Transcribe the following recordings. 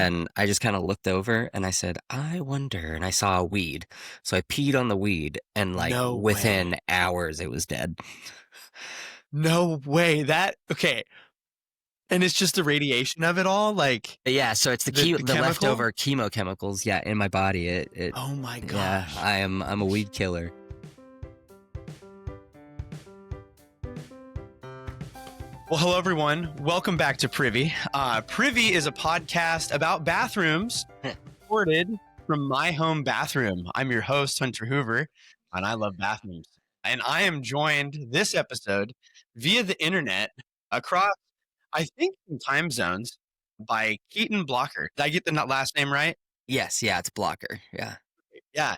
And I just kind of looked over and I said, I wonder. And I saw a weed. So I peed on the weed and like No within way. hours it was dead. No way. Okay. And it's just the radiation of it all, like Yeah, so it's the the chemical? leftover chemo chemicals, yeah, in my body. Oh my Yeah, gosh. I'm a weed killer. Well, hello everyone. Welcome back to Privy. Privy is a podcast about bathrooms recorded from my home bathroom. I'm your host, Hunter Hoover, and I love bathrooms. And I am joined this episode via the internet across, I think, some time zones by Keyton Blocher. Did I get the last name right? Yes, yeah, it's Blocker. Yeah. Yeah.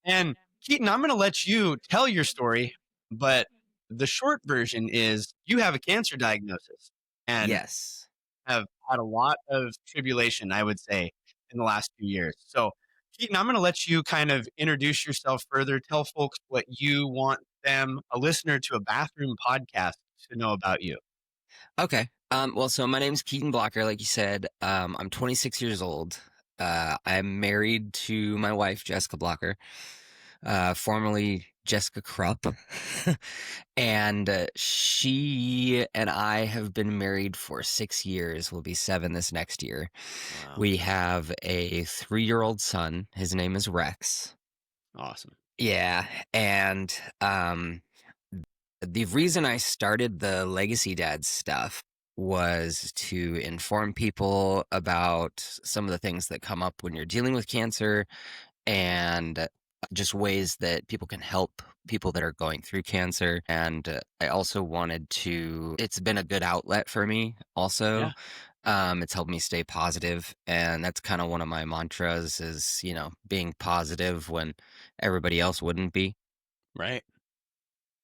And Keaton, I'm going to let you tell your story, but the short version is you have a cancer diagnosis and Yes. have had a lot of tribulation, I would say, in the last few years. So, Keaton, I'm going to let you kind of introduce yourself further. Tell folks what you want them, a listener to a bathroom podcast, to know about you. Okay. Well, so my name's Keyton Blocher, like you said. I'm 26 years old. I'm married to my wife, Jessica Blocher, formerly Jessica Krupp. And she and I have been married for 6 years. We'll be 7 this next year. Wow. We have a 3-year-old son. His name is Rex. Awesome. Yeah. And the reason I started the Legacy Dad stuff was to inform people about some of the things that come up when you're dealing with cancer and just ways that people can help people that are going through cancer. And I also wanted to, it's been a good outlet for me also. Yeah. It's helped me stay positive, and that's kind of one of my mantras is, being positive when everybody else wouldn't be. Right.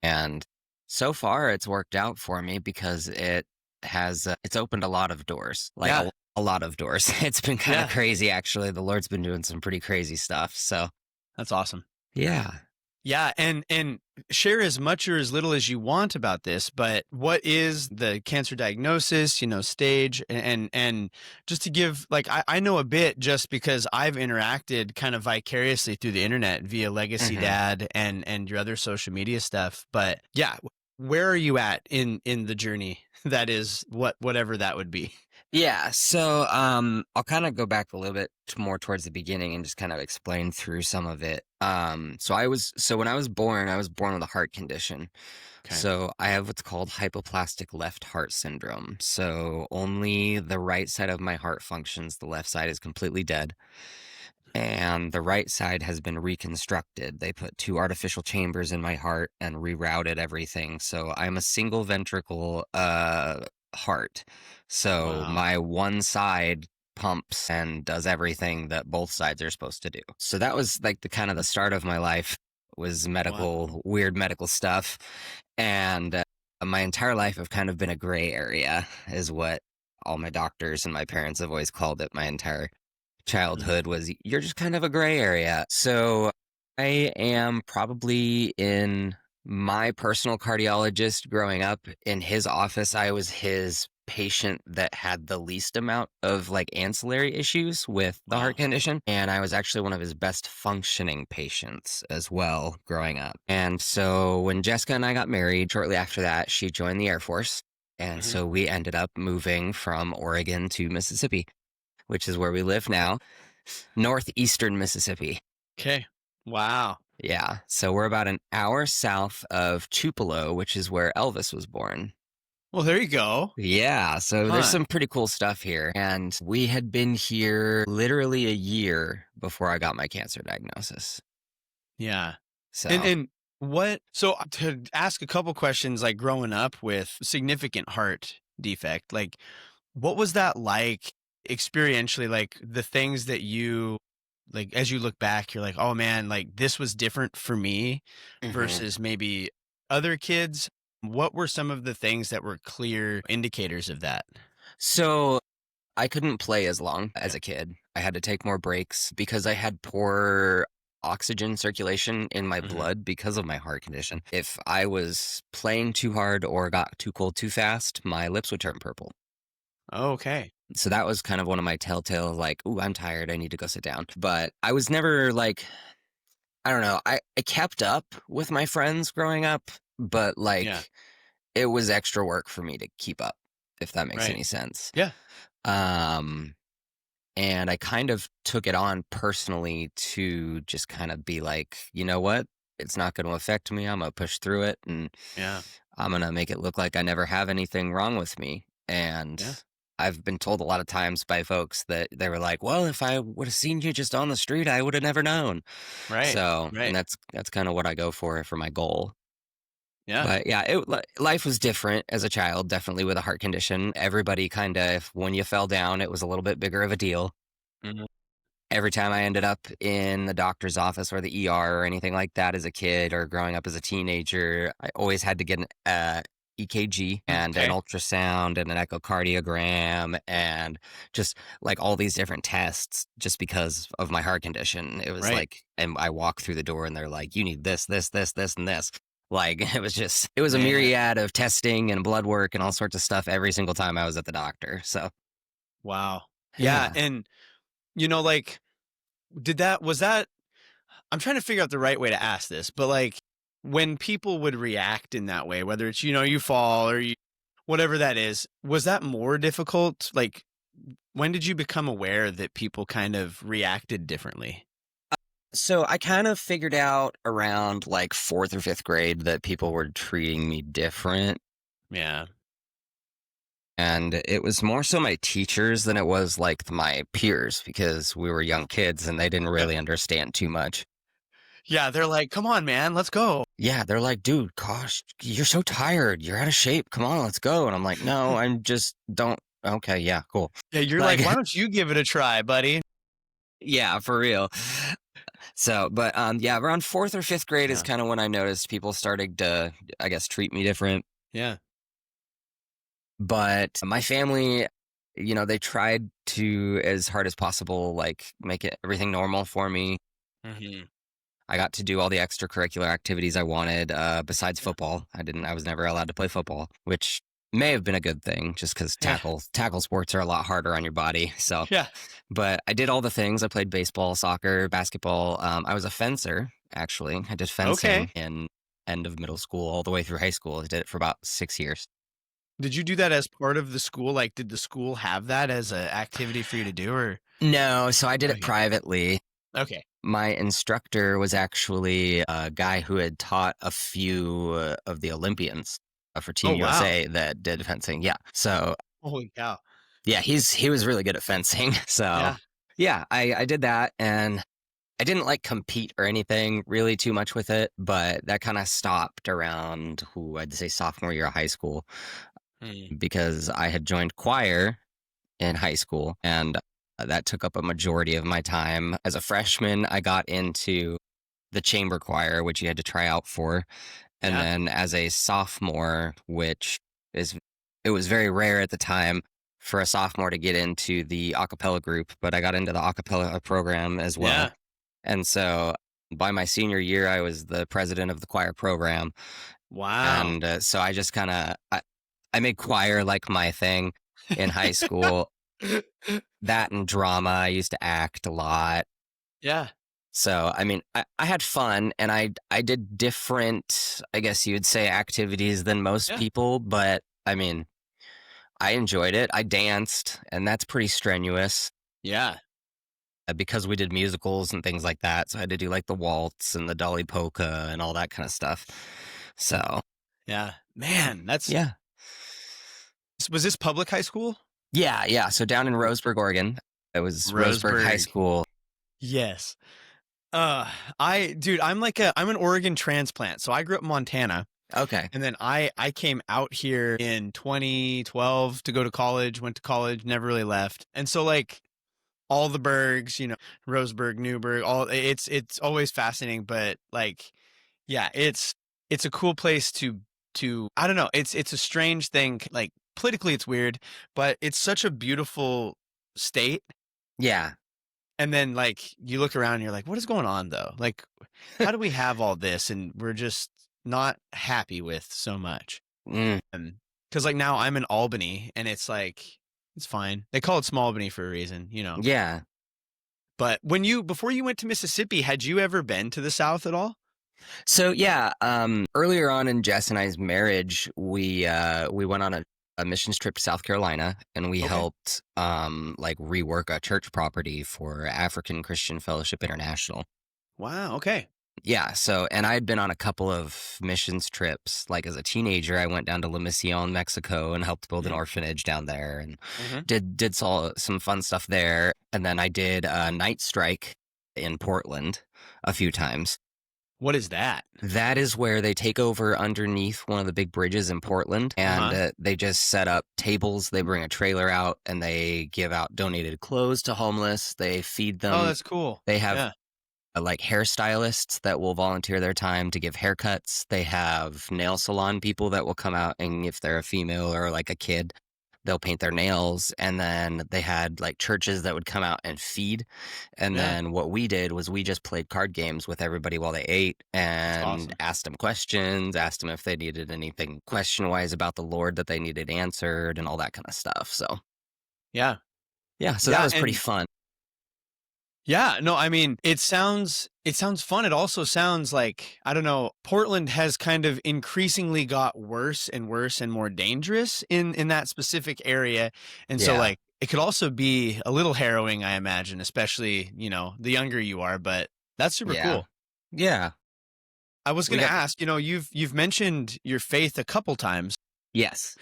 And so far it's worked out for me because it's opened a lot of doors, like Yeah. a lot of doors. It's been kind of Yeah. crazy, actually. The Lord's been doing some pretty crazy stuff. So That's awesome. yeah. Yeah, and share as much or as little as you want about this, but what is the cancer diagnosis, stage, and just to give, like, I know a bit just because I've interacted kind of vicariously through the internet via Legacy Dad and your other social media stuff. But yeah, where are you at in the journey? That is whatever that would be. Yeah, so I'll kind of go back a little bit more towards the beginning and just kind of explain through some of it. So when I was born with a heart condition. Okay. So I have what's called hypoplastic left heart syndrome. So only the right side of my heart functions, the left side is completely dead. And the right side has been reconstructed. They put 2 artificial chambers in my heart and rerouted everything. So I'm a single ventricle heart. So Wow. my one side pumps and does everything that both sides are supposed to do. So that was like the kind of the start of my life was weird medical stuff. And my entire life I've kind of been a gray area is what all my doctors and my parents have always called it. My entire childhood was you're just kind of a gray area. So I am probably in my personal cardiologist growing up in his office. I was his patient that had the least amount of like ancillary issues with the heart condition. And I was actually one of his best functioning patients as well growing up. And so when Jessica and I got married, shortly after that, she joined the Air Force. And so we ended up moving from Oregon to Mississippi, which is where we live now, northeastern Mississippi. Okay. Wow. Yeah. So we're about an hour south of Tupelo, which is where Elvis was born. Well, there you go. Yeah. So there's some pretty cool stuff here. And we had been here literally a year before I got my cancer diagnosis. Yeah. So And so to ask a couple questions, like growing up with significant heart defect, like what was that like experientially, like the things that you, like, as you look back, you're like, oh man, like this was different for me versus maybe other kids. What were some of the things that were clear indicators of that? So I couldn't play as long as a kid. I had to take more breaks because I had poor oxygen circulation in my blood because of my heart condition. If I was playing too hard or got too cold too fast, my lips would turn purple. Okay. So that was kind of one of my telltale, like, "Ooh, I'm tired. I need to go sit down." But I was never like, I don't know. I kept up with my friends growing up, but Yeah. like it was extra work for me to keep up, if that makes Right. any sense. Yeah. Um, and I kind of took it on personally to just kind of be like, you know what? It's not going to affect me. I'm going to push through it and Yeah. I'm going to make it look like I never have anything wrong with me. And Yeah. I've been told a lot of times by folks that they were like, well, if I would have seen you just on the street, I would have never known. Right. So, and Right. that's kind of what I go for my goal. Yeah. But yeah, life was different as a child, definitely with a heart condition. Everybody kind of, when you fell down, it was a little bit bigger of a deal. Mhm. Every time I ended up in the doctor's office or the ER or anything like that as a kid or growing up as a teenager, I always had to get an EKG and an Okay. ultrasound and an echocardiogram and just like all these different tests just because of my heart condition. It was Right. like, and I walk through the door and they're like, you need this, and this. Like it was a Man. myriad of testing and blood work and all sorts of stuff every single time I was at the doctor. So Wow. Yeah. yeah. And, like, was that, I'm trying to figure out the right way to ask this, but like when people would react in that way, whether it's, you fall or whatever that is, was that more difficult? Like, when did you become aware that people kind of reacted differently? So I kind of figured out around like fourth or fifth grade that people were treating me different. Yeah. And it was more so my teachers than it was like my peers because we were young kids and they didn't Yeah. really understand too much. Yeah. They're like, come on, man, let's go. Yeah, they're like, dude, gosh, you're so tired. You're out of shape. Come on, let's go. And I'm like, no, I'm just don't. Okay, yeah, cool. Yeah. You're Like, like, why don't you give it a try, buddy? yeah, for real. So, but yeah, around fourth or fifth grade is Yeah. kind of when I noticed people starting to, I guess, treat me different. Yeah. But my family, they tried to, as hard as possible, like make it everything normal for me. Hmm. I got to do all the extracurricular activities I wanted, besides Yeah. football. I was never allowed to play football, which may have been a good thing just because Yeah. tackle sports are a lot harder on your body. So, Yeah. but I did all the things. I played baseball, soccer, basketball. I was a fencer, actually. I did fencing Okay. in end of middle school all the way through high school. I did it for about 6 years. Did you do that as part of the school? Like, did the school have that as an activity for you to do, or? No, so I did it Okay. privately. Okay. My instructor was actually a guy who had taught a few of the Olympians for Oh, Team wow. USA that did fencing. Yeah. So, Holy cow. yeah, he was really good at fencing. So, Yeah. yeah, I did that and I didn't like compete or anything really too much with it, but that kind of stopped around who I'd say sophomore year of high school Mm. because I had joined choir in high school and that took up a majority of my time. As a freshman, I got into the chamber choir, which you had to try out for. And Yeah. then as a sophomore, is, it was very rare at the time for a sophomore to get into the a cappella group, but I got into the a cappella program as well. Yeah. And so by my senior year, I was the president of the choir program. Wow. And so I just kind of, I made choir like my thing in high school. That and drama. I used to act a lot. Yeah. So, I mean, I had fun and I did different, I guess you would say, activities than most Yeah. people, but I mean, I enjoyed it. I danced, and that's pretty strenuous Yeah. because we did musicals and things like that. So I had to do like the waltz and the dolly polka and all that kind of stuff. So, Yeah. Man, yeah. was this public high school? Yeah, yeah. So down in Roseburg, Oregon, it was Roseburg High Roseburg. School. Yes. Dude, I'm an Oregon transplant. So I grew up in Montana, Okay. and then I came out here in 2012 to go to college, went to college, never really left. And so like all the burgs, Roseburg, Newburgh, it's always fascinating, but like, yeah, it's a cool place to I don't know, it's a strange thing. Like politically it's weird, but it's such a beautiful state. Yeah. And then like you look around and you're like, what is going on though? Like, how do we have all this and we're just not happy with so much? Mm, Because like now I'm in Albany and it's like It's fine. They call it Small Albany for a reason, you know. Yeah. But before you went to Mississippi, had you ever been to the South at all? So yeah, earlier on in Jess and I's marriage, we went on a missions trip to South Carolina, and we Okay. helped like rework a church property for African Christian Fellowship International. Wow. Okay. Yeah, so and I had been on a couple of missions trips. Like as a teenager, I went down to La Mission, Mexico, and helped build an Mm-hmm. orphanage down there, and Mm-hmm. did some fun stuff there. And then I did a night strike in Portland a few times. What is that? That is where they take over underneath one of the big bridges in Portland, and Uh-huh. they just set up tables. They bring a trailer out, and they give out donated clothes to homeless. They feed Oh, them. that's cool. They have Yeah. like hairstylists that will volunteer their time to give haircuts. They have nail salon people that will come out, and if they're a female or like a kid, they'll paint their nails. And then they had like churches that would come out and feed. And Yeah. then what we did was we just played card games with everybody while they ate That's and awesome. asked them questions, asked them if they needed anything question wise about the Lord that they needed answered and all that kind of stuff. So Yeah. yeah, so that Yeah. was pretty And fun. yeah, no, I mean, it sounds fun. It also sounds like, I don't know, Portland has kind of increasingly got worse and more dangerous in that specific area. And so Yeah. like it could also be a little harrowing, I imagine, especially, the younger you are, but that's super Yeah. cool. Yeah. I was We going to got, ask, you've mentioned your faith a couple times. yes.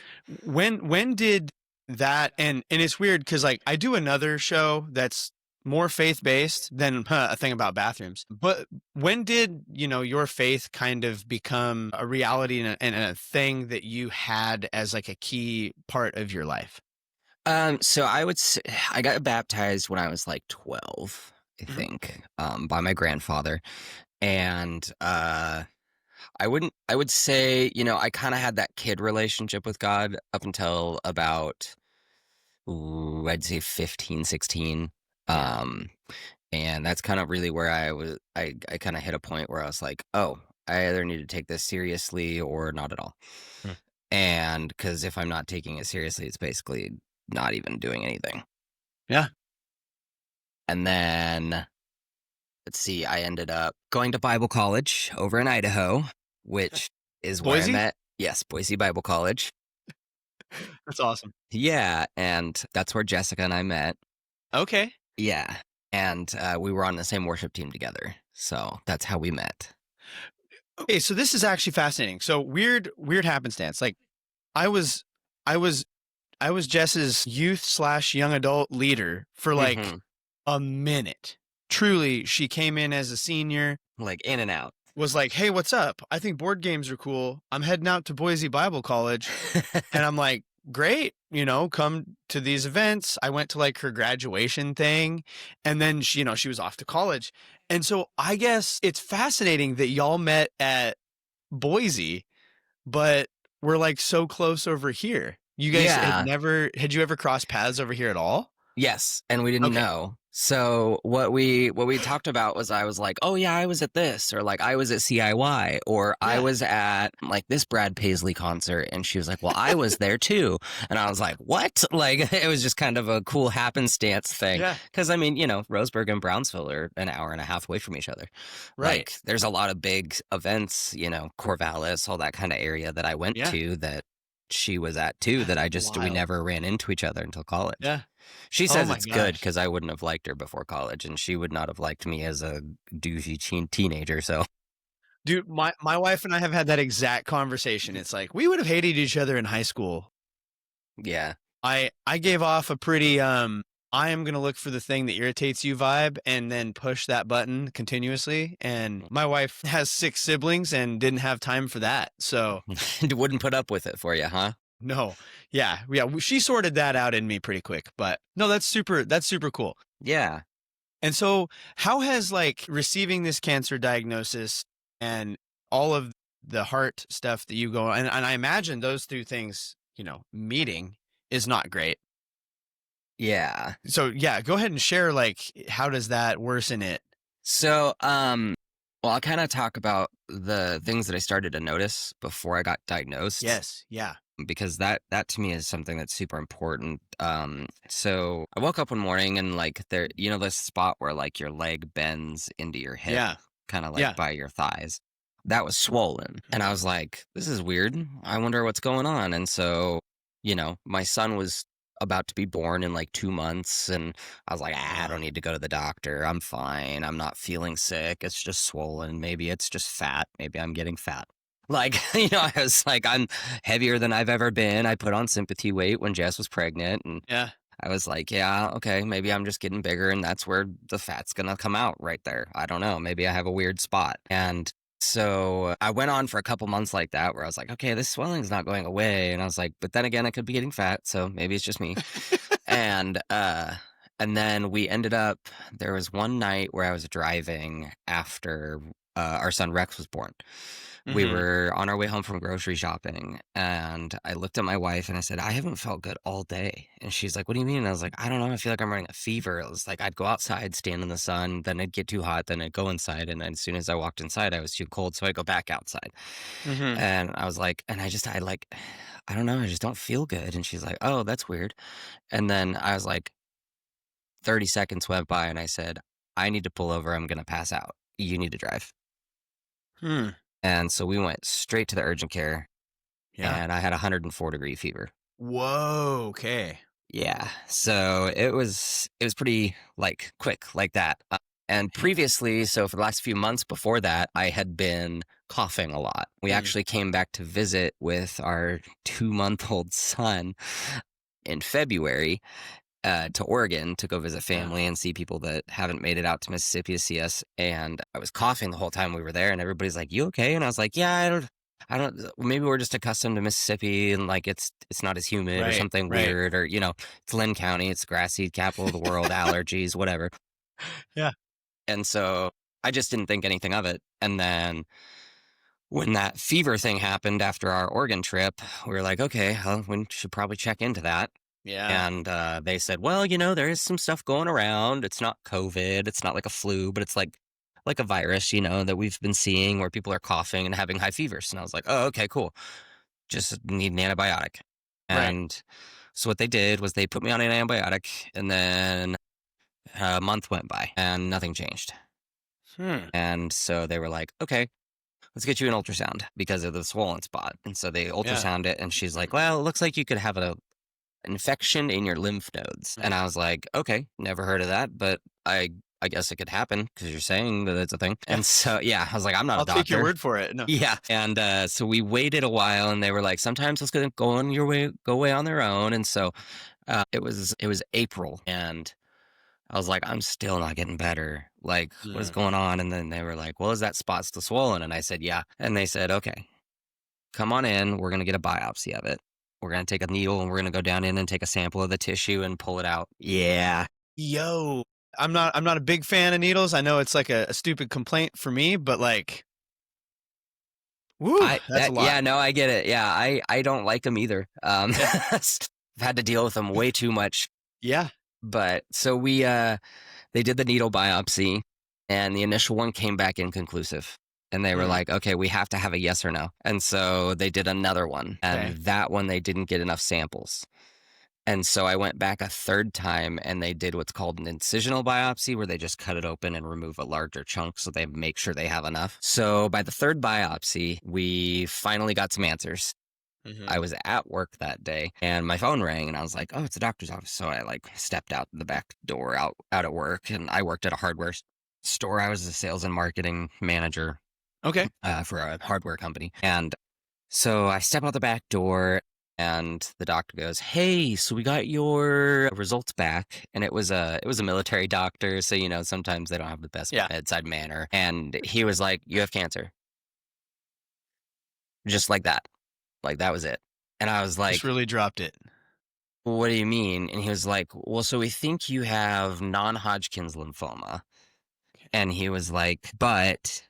When did that, and it's weird because like I do another show that's more faith based than a thing about bathrooms. But when did your faith kind of become a reality and a thing that you had as like a key part of your life? So I would say I got baptized when I was like 12, I Hmm. think, by my grandfather. And I would say, I kind of had that kid relationship with God up until about, I'd say 15, 16. Yeah. Um, and that's kind of really where I kind of hit a point where I was like, oh, I either need to take this seriously or not at all. Hmm. And because if I'm not taking it seriously, it's basically not even doing anything. Yeah. And then, let's see, I ended up going to Bible college over in Idaho, which is where I Boise? met, yes, Boise Bible College. That's awesome. Yeah, and that's where Jessica and I met. Okay. Yeah, and we were on the same worship team together. So that's how we met. Okay, so this is actually fascinating. So weird happenstance. Like I was I was I was Jess's youth slash young adult leader for like Hmm. a minute. Truly, she came in as a senior, Like in and out. was like, "Hey, what's up? I think board games are cool. I'm heading out to Boise Bible College." And I'm like, "Great, come to these events." I went to like her graduation thing, and then she was off to college. And so I guess it's fascinating that y'all met at Boise, but we're like so close over here. You guys Yeah. had you ever crossed paths over here at all? Yes, and we didn't Okay. know. So what we talked about was I was like, "Oh yeah, I was at this," or like I was at CIY, or I Yeah. was at like this Brad Paisley concert, and she was like, "Well, I was there too," and I was like, "What?" Like it was just kind of a cool happenstance thing, Yeah. because I mean, Roseburg and Brownsville are an hour and a half away from each other. Right. Like there's a lot of big events, Corvallis, all that kind of area that I went Yeah. to that she was at too. That we Wild. never ran into each other until college. Yeah. She Oh says my it's good gosh. because I wouldn't have liked her before college, and she would not have liked me as a douchey teenager. So Dude, my wife and I have had that exact conversation. It's like we would have hated each other in high school. yeah, I gave off a pretty I am going to look for the thing that irritates you vibe and then push that button continuously, and my wife has 6 siblings and didn't have time for that. So, wouldn't put up with it for you, huh? no. Yeah. Yeah, she sorted that out in me pretty quick. But no, that's super cool. Yeah. And so, how has like receiving this cancer diagnosis and all of the heart stuff that you go, and I imagine those two things, meeting is not great. Yeah. So yeah, go ahead and share like how does that worsen it? So, well, I'll kind of talk about the things that I started to notice before I got diagnosed. Yes. Yeah. because that to me is something that's super important. So I woke up one morning and like there, this spot where like your leg bends into your hip, Yeah. kind of like Yeah. by your thighs, that was swollen. And I was like, this is weird. I wonder what's going on. And so, my son was about to be born in like 2 months, and I was like, I don't need to go to the doctor. I'm fine. I'm not feeling sick. It's just swollen. Maybe it's just fat. Maybe I'm getting fat. Like, I was like, I'm heavier than I've ever been. I put on sympathy weight when Jess was pregnant, and Yeah. I was like, yeah, okay, maybe I'm just getting bigger, and that's where the fat's gonna come out right there. I don't know. Maybe I have a weird spot. And so I went on for a couple months like that where I was like, okay, this swelling's not going away. And I was like, but then again, I could be getting fat, so maybe it's just me. And then we ended up, there was one night where I was driving after our son Rex was born. We were on our way home from grocery shopping, and I looked at my wife and I said, I haven't felt good all day. And she's like, what do you mean? And I was like, I don't know. I feel like I'm running a fever. It was like I'd go outside, stand in the sun, then it'd get too hot, then I'd go inside. And then as soon as I walked inside, I was too cold. So I'd go back outside. And I was like, I don't know. I just don't feel good. And she's like, oh, that's weird. And then I was like, 30 seconds went by and I said, I need to pull over. I'm going to pass out. You need to drive. And so we went straight to the urgent care, Yeah. and I had 104-degree fever. Whoa. Okay. Yeah. So it was pretty like quick like that. And previously, so for the last few months before that, I had been coughing a lot. We actually came back to visit with our 2-month-old son in February. To Oregon to go visit family and see people that haven't made it out to Mississippi to see us. And I was coughing the whole time we were there, and everybody's like, you okay? And I was like, yeah, I don't, maybe we're just accustomed to Mississippi and like it's not as humid or something weird, or, it's Lynn County, it's grassy capital of the world, allergies, whatever. Yeah. And so I just didn't think anything of it. And then when that fever thing happened after our Oregon trip, we were like, okay, well, we should probably check into that. Yeah. And they said, well, there is some stuff going around. It's not COVID. It's not like a flu, but it's like a virus, that we've been seeing where people are coughing and having high fevers. And I was like, oh, okay, cool. Just need an antibiotic. And so what they did was they put me on an antibiotic, and then a month went by and nothing changed. And so they were like, okay, let's get you an ultrasound because of the swollen spot. And so they ultrasound it, and she's like, well, it looks like you could have a infection in your lymph nodes. And I was like, okay, never heard of that, but I guess it could happen because you're saying that it's a thing. And so, I was like, I'm not a doctor. I'll take your word for it. No. Yeah. And so we waited a while, and they were like, sometimes it's going to go away on their own. And so it was April, and I was like, I'm still not getting better. Like, what's going on? And then they were like, well, is that spot still swollen? And I said, yeah. And they said, okay, come on in. We're going to get a biopsy of it. We're going to take a needle, and we're going to go down in and take a sample of the tissue and pull it out. Yeah. Yo, I'm not a big fan of needles. I know it's like a stupid complaint for me, but like, woo, that's a lot. Yeah, no, I get it. Yeah, I don't like them either. I've had to deal with them way too much. Yeah. But so they did the needle biopsy, and the initial one came back inconclusive. And they were like, okay, we have to have a yes or no. And so they did another one. And that one, they didn't get enough samples. And so I went back a third time, and they did what's called an incisional biopsy, where they just cut it open and remove a larger chunk so they make sure they have enough. So by the third biopsy, we finally got some answers. I was at work that day, and my phone rang, and I was like, oh, it's the doctor's office. So I like stepped out the back door out at work, and I worked at a hardware store. I was a sales and marketing manager. Okay. For a hardware company. And so I step out the back door, and the doctor goes, hey, so we got your results back. And it was a military doctor. So, sometimes they don't have the best bedside manner. And he was like, you have cancer. Just like that. Like that was it. And I was like, just really dropped it. What do you mean? And he was like, well, so we think you have non-Hodgkin's lymphoma. And he was like, but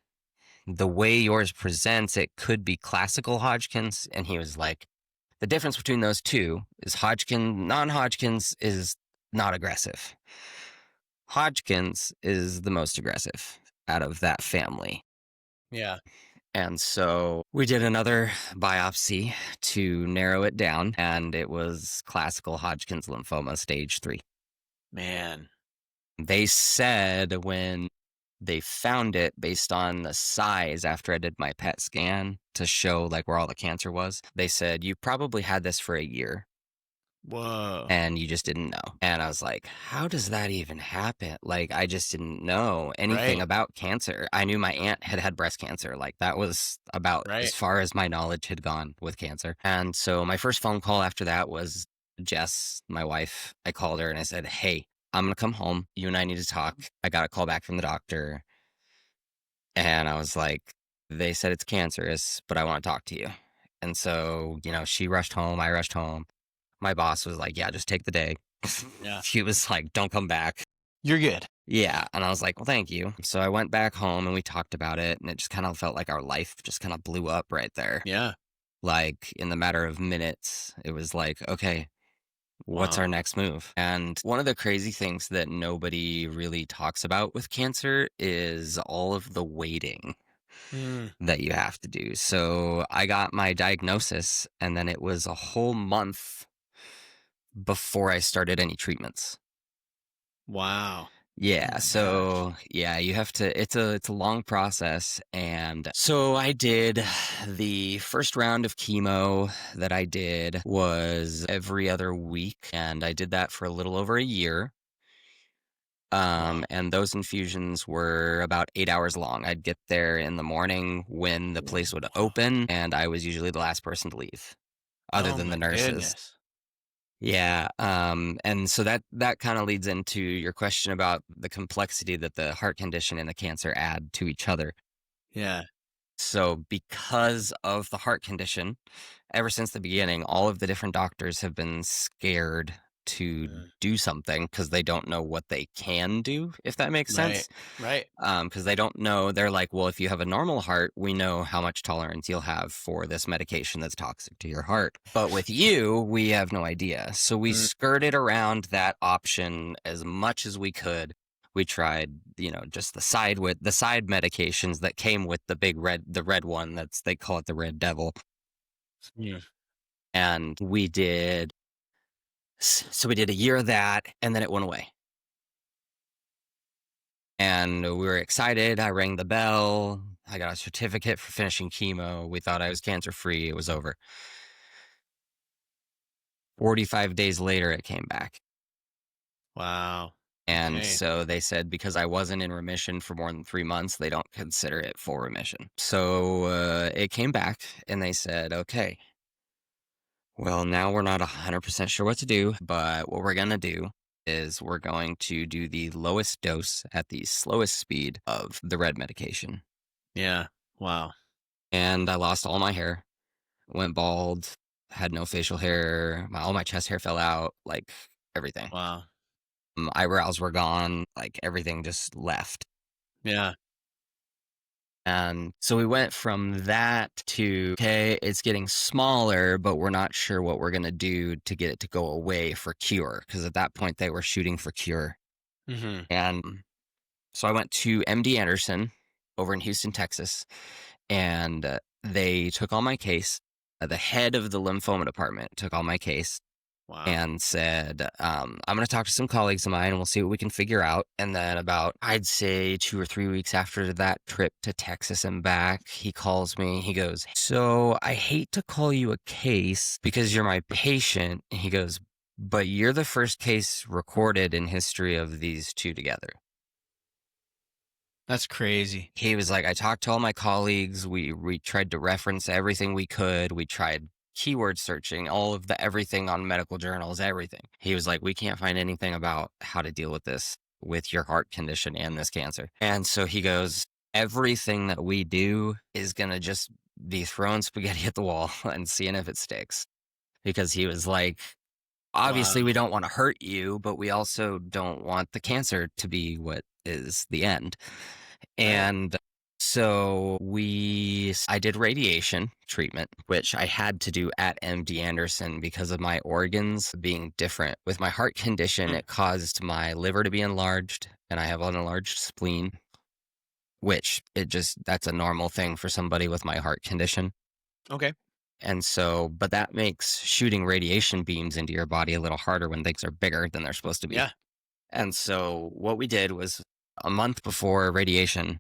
the way yours presents, it could be classical Hodgkin's. And he was like, the difference between those two is non-Hodgkin's is not aggressive. Hodgkin's is the most aggressive out of that family. Yeah. And so we did another biopsy to narrow it down, and it was classical Hodgkin's lymphoma stage 3. Man. They said when they found it based on the size after I did my PET scan to show like where all the cancer was, they said, you probably had this for a year Whoa. and you just didn't know. And I was like, how does that even happen? Like, I just didn't know anything Right. about cancer. I knew my aunt had breast cancer. Like, that was about as Right. far as my knowledge had gone with cancer. And so my first phone call after that was Jess, my wife. I called her and I said, hey, I'm going to come home. You and I need to talk. I got a call back from the doctor. And I was like, they said it's cancerous, but I want to talk to you. And so, she rushed home. I rushed home. My boss was like, yeah, just take the day. Yeah. He was like, don't come back. You're good. Yeah. And I was like, well, thank you. So I went back home and we talked about it. And it just kind of felt like our life just kind of blew up right there. Yeah. Like in the matter of minutes, it was like, okay, what's Wow. our next move? And one of the crazy things that nobody really talks about with cancer is all of the waiting Mm. that you have to do. So I got my diagnosis and then it was a whole month before I started any treatments. Wow. Oh Yeah, my gosh. so yeah, you have to it's a long process. And so I did the first round of chemo that I did was every other week, and I did that for a little over a year. Wow. And those infusions were about 8 hours long. I'd get there in the morning when the place would Wow. open, and I was usually the last person to leave, other Oh than the my nurses. goodness. Yeah, and so that kind of leads into your question about the complexity that the heart condition and the cancer add to each other. Yeah. So because of the heart condition, ever since the beginning, all of the different doctors have been scared to Mm. do something because they don't know what they can do, if that makes Right. sense. Right. Because they don't know. They're like, well, if you have a normal heart, we know how much tolerance you'll have for this medication that's toxic to your heart. But with you, we have no idea. So we Mm. skirted around that option as much as we could. We tried, just the side medications that came with the red one. They call it the Red Devil. Mm. And so we did a year of that, and then it went away. And we were excited. I rang the bell. I got a certificate for finishing chemo. We thought I was cancer free. It was over. 45 days later, it came back. Wow. And Okay. so they said because I wasn't in remission for more than 3 months, they don't consider it full remission. So it came back and they said, okay, well, now we're not 100% sure what to do, but what we're going to do is we're going to do the lowest dose at the slowest speed of the red medication. Yeah. Wow. And I lost all my hair, went bald, had no facial hair, all my chest hair fell out, like everything. Wow. Eyebrows were gone, like everything just left. Yeah. And so we went from that to, okay, it's getting smaller, but we're not sure what we're going to do to get it to go away for cure. Because at that point, they were shooting for cure. Mm-hmm. And so I went to MD Anderson over in Houston, Texas, and they took all my case. The head of the lymphoma department took all my case Wow. and said, I'm going to talk to some colleagues of mine and we'll see what we can figure out. And then about, I'd say 2 or 3 weeks after that trip to Texas and back, he calls me. He goes, so I hate to call you a case because you're my patient. And he goes, but you're the first case recorded in history of these two together. That's crazy. He was like, I talked to all my colleagues. We tried to reference everything we could. We tried keyword searching, all of the everything on medical journals, everything. He was like, we can't find anything about how to deal with this, with your heart condition and this cancer. And so he goes, everything that we do is going to just be throwing spaghetti at the wall and seeing if it sticks. Because he was like, obviously we Wow. don't want to hurt you, but we also don't want the cancer to be what is the end. Right. And so I did radiation treatment, which I had to do at MD Anderson because of my organs being different. With my heart condition, Mm. it caused my liver to be enlarged, and I have an enlarged spleen. which that's a normal thing for somebody with my heart condition. Okay. And so, but that makes shooting radiation beams into your body a little harder when things are bigger than they're supposed to be. Yeah. And so what we did was a month before radiation,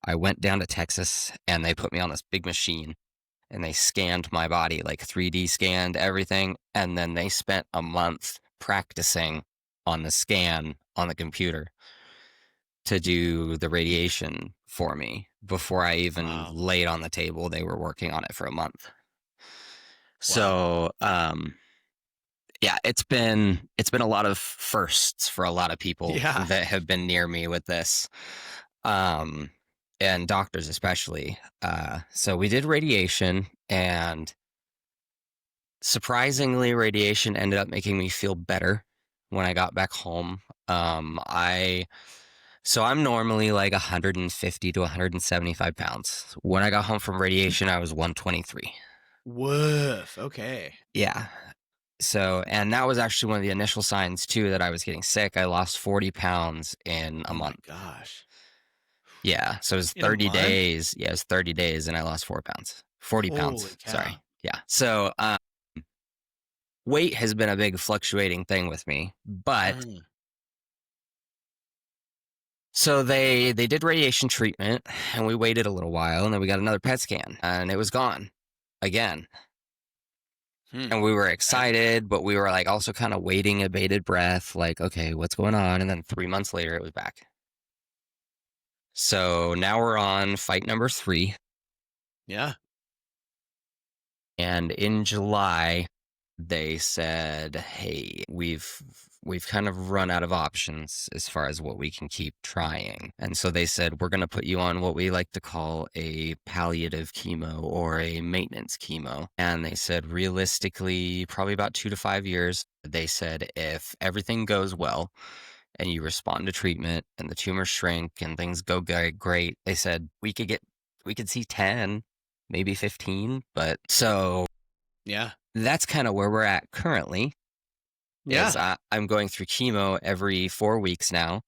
I went down to Texas and they put me on this big machine and they scanned my body, like 3D scanned everything. And then they spent a month practicing on the scan on the computer to do the radiation for me before I even Wow. laid on the table. They were working on it for a month. Wow. So, yeah, it's been a lot of firsts for a lot of people Yeah. that have been near me with this, um, and doctors especially. So we did radiation, and surprisingly, radiation ended up making me feel better when I got back home. I so I'm normally like 150 to 175 pounds. When I got home from radiation, I was 123. Woof. Okay. Yeah. So, and that was actually one of the initial signs too that I was getting sick. I lost 40 pounds in a Oh my month. gosh. Yeah. So it was In a 30 month? days. Yeah, it was 30 days and I lost 4 pounds. 40 Holy pounds. cow. Sorry. Yeah. So, weight has been a big fluctuating thing with me. But Mhm. so they did radiation treatment and we waited a little while and then we got another PET scan and it was gone again. Hmm. And we were Okay. excited, but we were like also kind of waiting a bated breath, like, okay, what's going on? And then 3 months later, it was back. So now we're on fight number 3. Yeah. And in July, they said, hey, we've kind of run out of options as far as what we can keep trying. And so they said, we're going to put you on what we like to call a palliative chemo or a maintenance chemo. And they said, realistically, probably about 2 to 5 years. They said, if everything goes well and you respond to treatment and the tumors shrink and things go great, they said we could see 10, maybe 15. But so Yeah. that's kind of where we're at currently. Is Yeah. I'm going through chemo every 4 weeks now.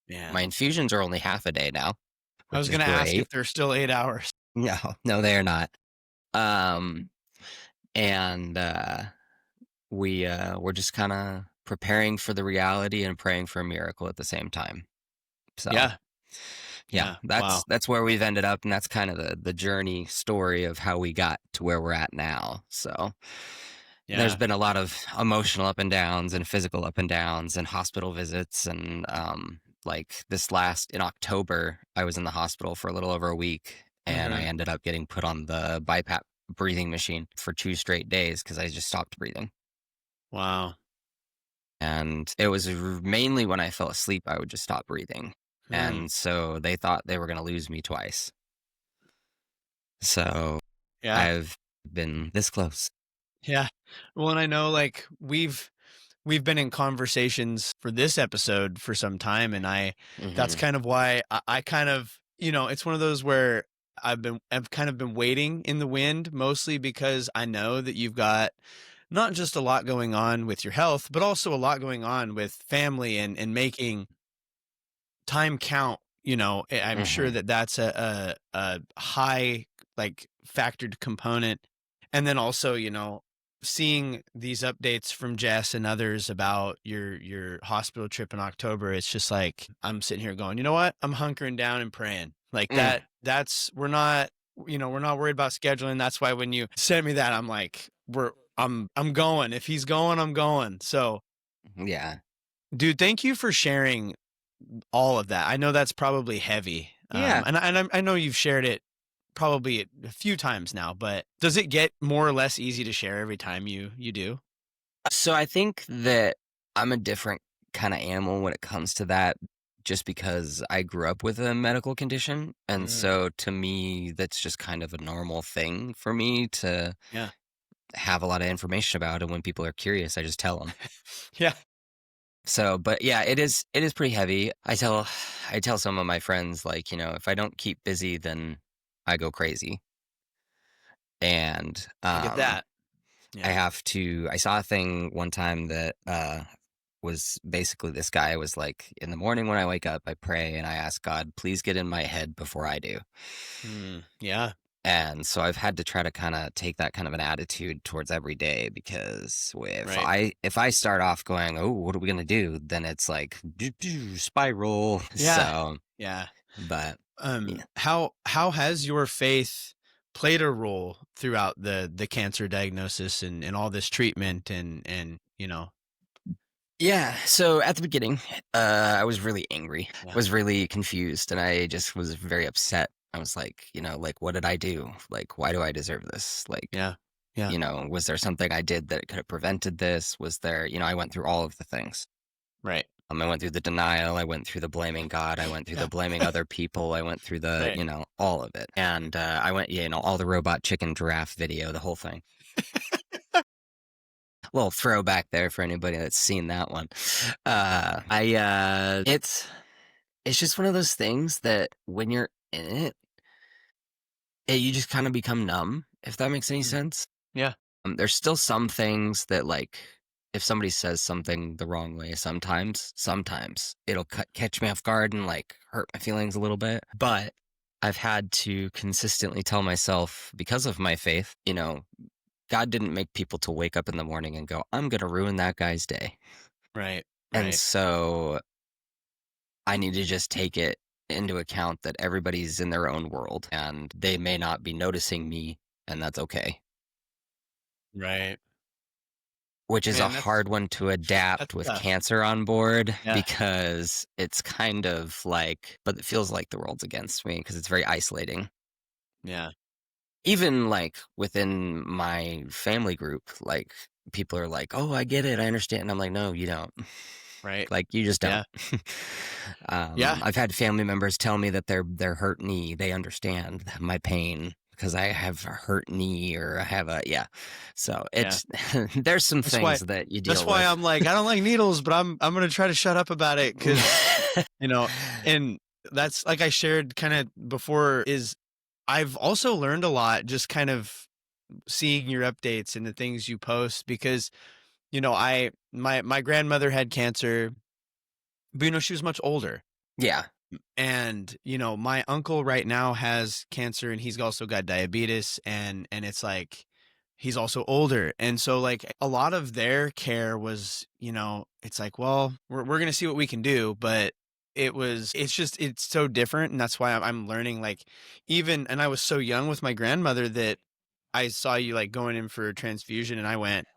My Man. infusions are only half a day now, I which was is gonna ask great. if they're still 8 hours. No, no, they are not. Um, and we're just kind of preparing for the reality and praying for a miracle at the same time. So Yeah. yeah, Yeah. that's Wow. that's where we've ended up, and that's kind of the journey story of how we got to where we're at now. So there's Yeah. been a lot of emotional up and downs and physical up and downs and hospital visits and like this last in October, I was in the hospital for a little over a week and I Uh-huh. ended up getting put on the BiPAP breathing machine for 2 straight days because I just stopped breathing. Wow. And it was mainly when I fell asleep, I would just stop breathing. Hmm. And so they thought they were going to lose me twice. So Yeah. I've been this close. Yeah. Well, and I know like we've been in conversations for this episode for some time, and that's Hmm. kind of why I kind of, it's one of those where I've kind of been waiting in the wind, mostly because I know that you've got not just a lot going on with your health, but also a lot going on with family and making time count. I'm sure Hmm. that that's a high like factored component. And then also, seeing these updates from Jess and others about your hospital trip in October, it's just like I'm sitting here going, you know what? I'm hunkering down and praying. Like Mm. that's we're not worried about scheduling. That's why when you sent me that, I'm like, I'm going. If he's going, I'm going. So Yeah. dude, thank you for sharing all of that. I know that's probably heavy. Yeah. I know you've shared it probably a few times now, but does it get more or less easy to share every time you do? So I think that I'm a different kind of animal when it comes to that, just because I grew up with a medical condition. And Mm, so to me, that's just kind of a normal thing for me to yeah. have a lot of information about. And when people are curious, I just tell them. Yeah. So, but yeah, it is pretty heavy. I tell some of my friends, like, if I don't keep busy, then I go crazy. And I get that. I Yeah. have to, I saw a thing one time that was basically this guy was like, in the morning when I wake up, I pray and I ask God, please get in my head before I do. Yeah. And so I've had to try to kind of take that kind of an attitude towards every day, because Right. if I start off going, oh, what are we gonna do? Then it's like spiral. Yeah. So, Yeah. but yeah. How has your faith played a role throughout the cancer diagnosis and all this treatment and Yeah, so at the beginning, I was really angry. I Yeah. was really confused, and I just was very upset. I was like, like, what did I do? Like, why do I deserve this? Like, Yeah. Yeah. was there something I did that could have prevented this? Was there, I went through all of the things. Right. I went through the denial. I went through the blaming God. I went through the Yeah. blaming other people. I went through the, Right. all of it. And I went, all the robot chicken giraffe video, the whole thing. Little throwback there for anybody that's seen that one. It's just one of those things that when you're in it, you just kind of become numb, if that makes any Mm. sense. Yeah. There's still some things that, like, if somebody says something the wrong way, sometimes it'll catch me off guard and like hurt my feelings a little bit. But I've had to consistently tell myself, because of my faith, God didn't make people to wake up in the morning and go, I'm going to ruin that guy's day. Right. And Right. so I need to just take it into account that everybody's in their own world and they may not be noticing me, and that's okay. Right. Which is a Man, hard one to adapt that's with tough. cancer on board, Yeah. because it's kind of like, but it feels like the world's against me because it's very isolating. Yeah. Even like within my family group, like, people are like, oh, I get it, I understand. And I'm like, no, you don't. Right. Like, you just don't. Yeah. Yeah. I've had family members tell me that their hurt knee, they understand my pain because I have a hurt knee, or I have So Yeah. it's there's some That's why things that you that's deal why with. I'm like, I don't like needles, but I'm gonna try to shut up about it because and that's like I shared kind of before is I've also learned a lot just kind of seeing your updates and the things you post because my grandmother had cancer, but she was much older. Yeah. And my uncle right now has cancer and he's also got diabetes and it's like he's also older. And so like a lot of their care was, it's like, well, we're going to see what we can do, but it's so different. And that's why I'm learning like and I was so young with my grandmother that I saw you like going in for a transfusion and I went,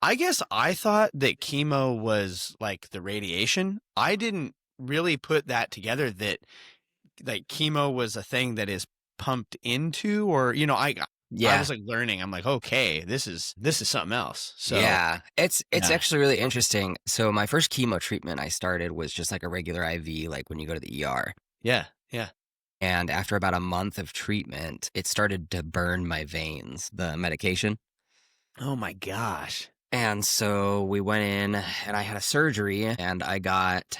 I guess I thought that chemo was like the radiation. I didn't really put that together that like chemo was a thing that is pumped into or I Yeah. was like learning. I'm like, okay, this is something else. So Yeah. It's yeah. actually really interesting. So my first chemo treatment I started was just like a regular IV, like when you go to the ER. Yeah. Yeah. And after about a month of treatment, it started to burn my veins, the medication. Oh my gosh. And so we went in and I had a surgery and I got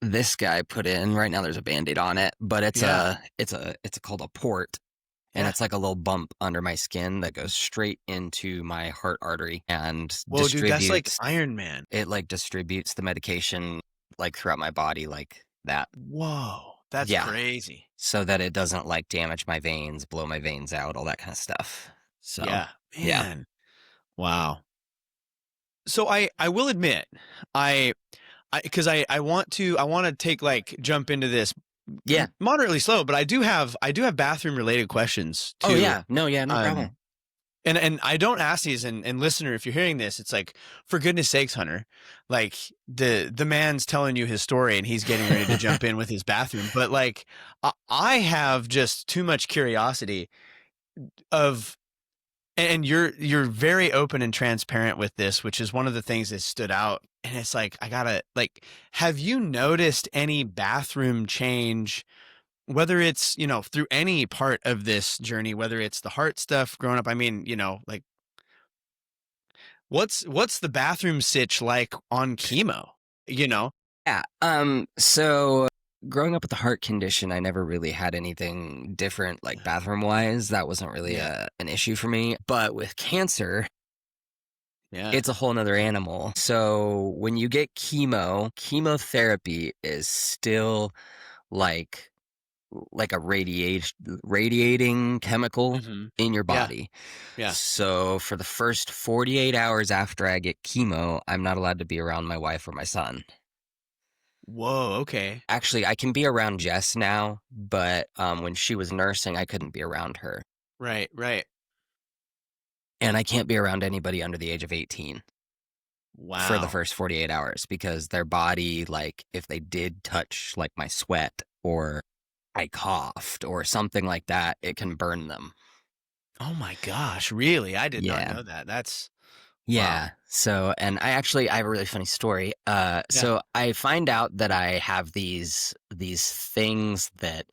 this guy put in. Right now there's a Band-Aid on it, but it's Yeah. called a port. And Yeah. it's like a little bump under my skin that goes straight into my heart artery and Whoa, dude, that's like distributes Iron Man. it, like distributes the medication like throughout my body like that. Whoa, that's Yeah. crazy. So that it doesn't like damage my veins, blow my veins out, all that kind of stuff. So Yeah. yeah. Man. Wow. So I will admit, because I want to take like jump into this Yeah. moderately slow, but I do have bathroom related questions too. Oh yeah. No problem. And I don't ask these and listener, if you're hearing this, it's like, for goodness sakes, Hunter, like the man's telling you his story and he's getting ready to jump in with his bathroom. But like I have just too much curiosity of and you're very open and transparent with this, which is one of the things that stood out. And it's like, I gotta like, have you noticed any bathroom change, whether it's, through any part of this journey, whether it's the heart stuff growing up? I mean, like what's the bathroom sitch like on chemo, Yeah. So growing up with a heart condition, I never really had anything different, like bathroom wise. That wasn't really Yeah. an issue for me. But with cancer, Yeah. it's a whole nother animal. So when you get chemotherapy is still like a radiating chemical Mm-hmm. in your Yeah. body. Yeah. So for the first 48 hours after I get chemo, I'm not allowed to be around my wife or my son. Whoa. Okay. Actually, I can be around Jess now, but when she was nursing, I couldn't be around her. Right. Right. And I can't be around anybody under the age of 18 for the Wow. first 48 hours because their body, like, if they did touch, like, my sweat or I coughed or something like that, it can burn them. Oh my gosh. Really? I did not Yeah. know that. That's wow. Yeah. So, and I have a really funny story. Yeah. So I find out that I have these things that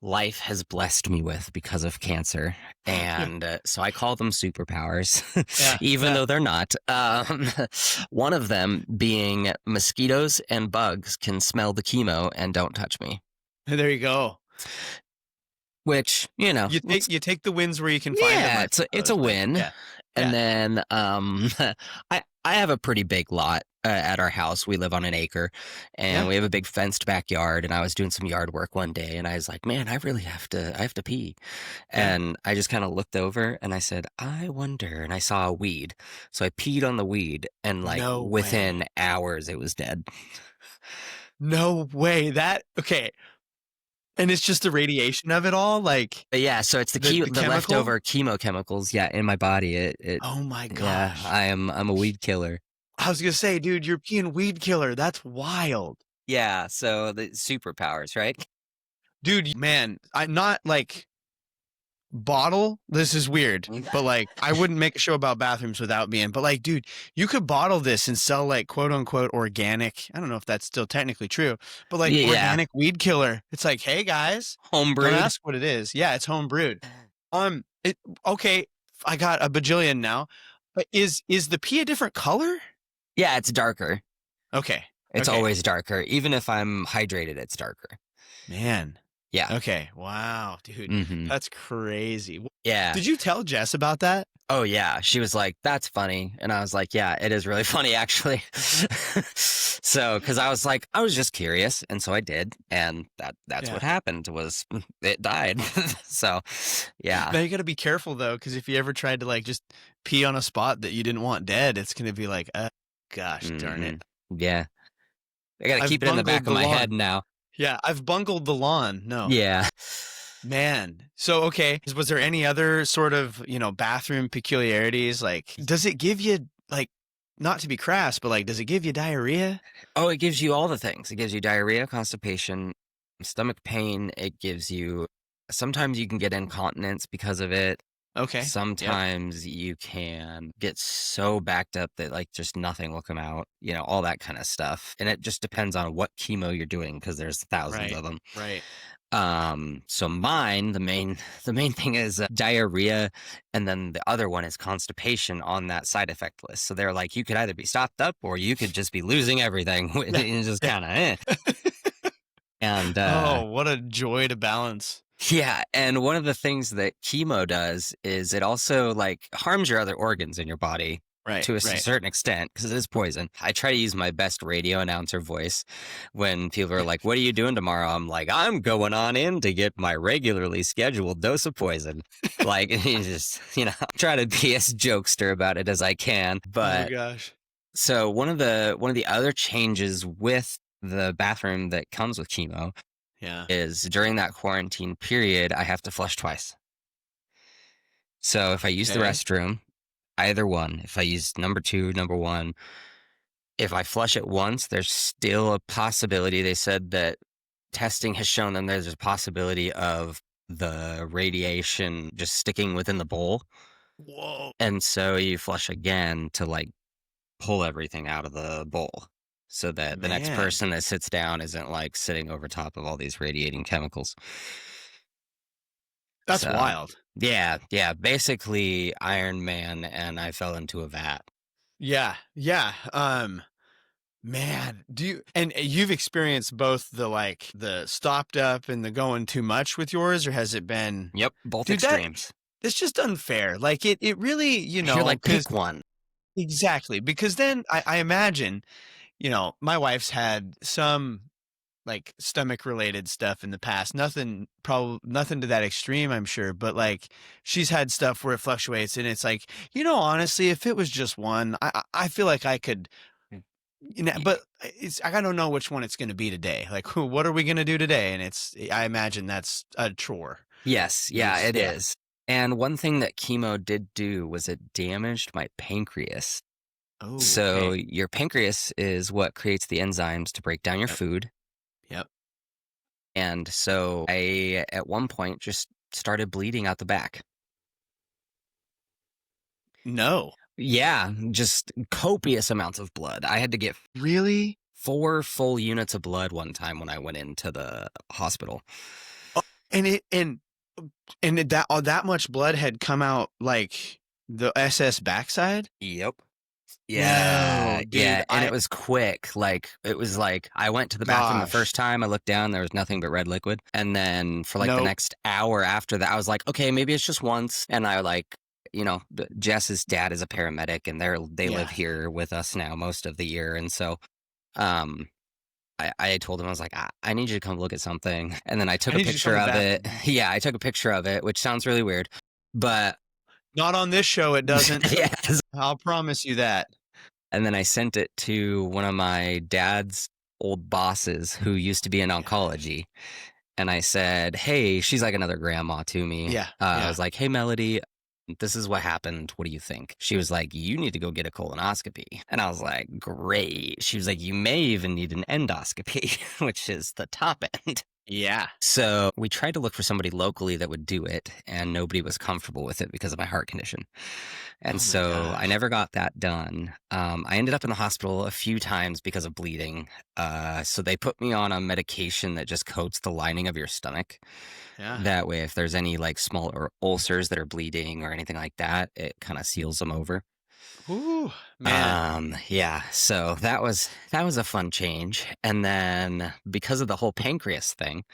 life has blessed me with because of cancer. Yeah. And so I call them superpowers, Yeah. even Yeah. though they're not. One of them being mosquitoes and bugs can smell the chemo and don't touch me, There you go. which, You take the wins where you can find them, yeah, I it's a suppose. But win. yeah. And Yeah. then I have a pretty big lot at our house. We live on an acre, and Yeah. we have a big fenced backyard. And I was doing some yard work one day, and I was like, "Man, I really I have to pee." Yeah. And I just kind of looked over, and I said, "I wonder." And I saw a weed, so I peed on the weed, and like No way. within hours, it was dead. No way. That okay. And it's just the radiation of it all, like But yeah, so it's the the chemical? leftover chemo chemicals, yeah, in my body. Oh my Yeah, gosh. I'm a weed killer. I was gonna say, dude, you're being weed killer. That's wild. Yeah, so the superpowers, right? Dude, man, I not like bottle. This is weird, but like I wouldn't make a show about bathrooms without being. But like, dude, you could bottle this and sell like quote unquote organic. I don't know if that's still technically true, but like Yeah, organic weed killer. It's like, hey guys, don't homebrewed. ask what it is. Yeah, it's home brewed. It okay. I got a bajillion now. But is the pee a different color? Yeah, it's darker. Okay. It's Okay. always darker. Even if I'm hydrated, it's darker. Man. Yeah. Okay. Wow, dude. Hmm. That's crazy. Yeah. Did you tell Jess about that? Oh, yeah. She was like, "That's funny," and I was like, "Yeah, it is really funny, actually." So, because I was like, I was just curious, and so I did, and that's Yeah. what happened was it died. So, yeah. Now you got to be careful though, because if you ever tried to like just pee on a spot that you didn't want dead, it's gonna be like, gosh darn it. Mhm. Yeah. I gotta I've keep it in the back bungled of the my lawn. head now. Yeah, I've bungled the lawn. No. Yeah. Man. So okay, was there any other sort of, bathroom peculiarities? Like, does it give you like not to be crass, but like does it give you diarrhea? Oh, it gives you all the things. It gives you diarrhea, constipation, stomach pain. It gives you, sometimes you can get incontinence because of it. Okay. Yep. Sometimes you can get so backed up that like just nothing will come out, all that kind of stuff. And it just depends on what chemo you're doing because there's thousands Right. of them. Right. So mine, the main thing is diarrhea, and then the other one is constipation on that side effect list. So they're like, you could either be stopped up or you could just be losing everything. Yeah. It's just Yeah. kind of And Oh, what a joy to balance. yeah, and one of the things that chemo does is it also like harms your other organs in your body Right. to a Right. certain extent because it is poison. I try to use my best radio announcer voice when people are like, "What are you doing tomorrow?" I'm like, "I'm going on in to get my regularly scheduled dose of poison." Like, you just try to be as jokester about it as I can. Oh But gosh. so one of the other changes with the bathroom that comes with chemo Yeah. is during that quarantine period, I have to flush twice. So if I use the Okay. restroom, either one, if I use number two, number one, if I flush it once, there's still a possibility. They said that testing has shown them there's a possibility of the radiation just sticking within the bowl. Whoa. And so you flush again to like pull everything out of the bowl so that the next Man. person that sits down isn't like sitting over top of all these radiating chemicals. That's So, wild. yeah, basically Iron Man, and I fell into a vat. Yeah. Yeah. Man, and you've experienced both the stopped up and the going too much with yours, or has it been, Yep, both dude, extremes. that's just unfair. Like it really, You're like, because pick one. Exactly. Because then I imagine, my wife's had some like stomach related stuff in the past. Nothing to that extreme, I'm sure, but like she's had stuff where it fluctuates and it's like, honestly, if it was just one, I feel like I could, but I don't know which one it's going to be today. Like, what are we going to do today? And I imagine that's a chore. Yes, yeah, it Yeah. is. And one thing that chemo did do was it damaged my pancreas. Oh, So okay. your pancreas is what creates the enzymes to break down your Yep. food. Yep. And so I, at one point, just started bleeding out the back. No. Yeah, just copious amounts of blood. I had to get Really? 4 full units of blood one time when I went into the hospital. Oh, that much blood had come out like the SS backside? Yep. Yeah, No, yeah, dude. and it was quick. Like it was like I went to the bathroom the Gosh. first time, I looked down, there was nothing but red liquid. And then for like the Nope. next hour after that, I was like, okay, maybe it's just once. And I like, Jess's dad is a paramedic and they live Yeah. here with us now most of the year. And so um I told him, I was like, I need you to come look at something. And then I I took a need you to come picture to the of it. bathroom. Yeah, I took a picture of it, which sounds really weird. But Not on this show, it doesn't. yeah, I'll promise you that. and then I sent it to one of my dad's old bosses who used to be in Gosh. oncology. And I said, hey, she's like another grandma to me. Yeah. I Yeah. was like, hey, Melody, this is what happened. What do you think? She was like, you need to go get a colonoscopy. And I was like, great. She was like, you may even need an endoscopy, which is the top end. Yeah. So we tried to look for somebody locally that would do it, and nobody was comfortable with it because of my heart condition. And Oh my so I gosh. never got that done. I ended up in the hospital a few times because of bleeding. So they put me on a medication that just coats the lining of your stomach. Yeah. That way, if there's any like small ulcers that are bleeding or anything like that, it kind of seals them over. Ooh, man. Yeah, so that was a fun change. And then because of the whole pancreas thing,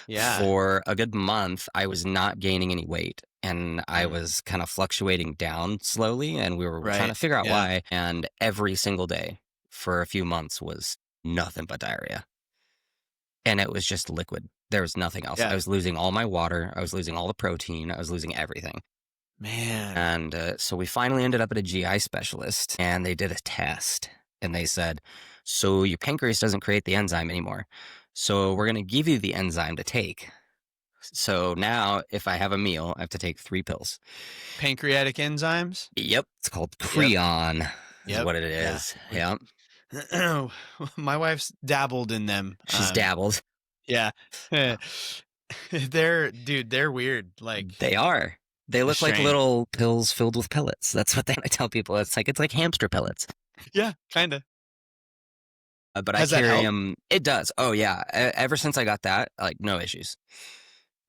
Yeah. for a good month, I was not gaining any weight and I Mm. was kind of fluctuating down slowly and we were trying Right. to figure out Yeah. why. And every single day for a few months was nothing but diarrhea. And it was just liquid. There was nothing else. I Yeah. was losing all my water. I was losing all the protein. I was losing everything. Man. And so we finally ended up at a GI specialist and they did a test and they said, so your pancreas doesn't create the enzyme anymore. So we're going to give you the enzyme to take. So now if I have a meal, I have to take 3 pills. Pancreatic enzymes? Yep. It's called Yep. Creon is Yep. what it Yeah. is. Yep. My wife's dabbled in them. She's dabbled. Yeah. They're weird. Like They are. They look like strange. little pills filled with pellets. That's what I tell people. It's like hamster pellets. Yeah, kind of. But I Has that carry helped? them. It does. Oh yeah. Ever since I got that, like no issues.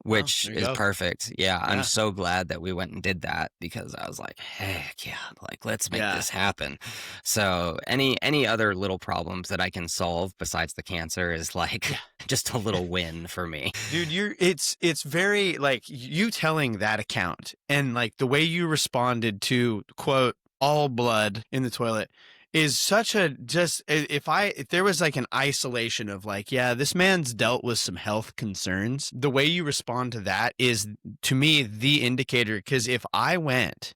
Well, Which there you is go. perfect. Yeah, I'm Yeah. so glad that we went and did that because I was like, heck yeah, like let's make Yeah. this happen. So any other little problems that I can solve besides the cancer is like Yeah. just a little win for me. Dude, it's very like you telling that account and like the way you responded to quote all blood in the toilet is such a just if there was like an isolation of like, yeah, this man's dealt with some health concerns, the way you respond to that is to me the indicator. Because if I went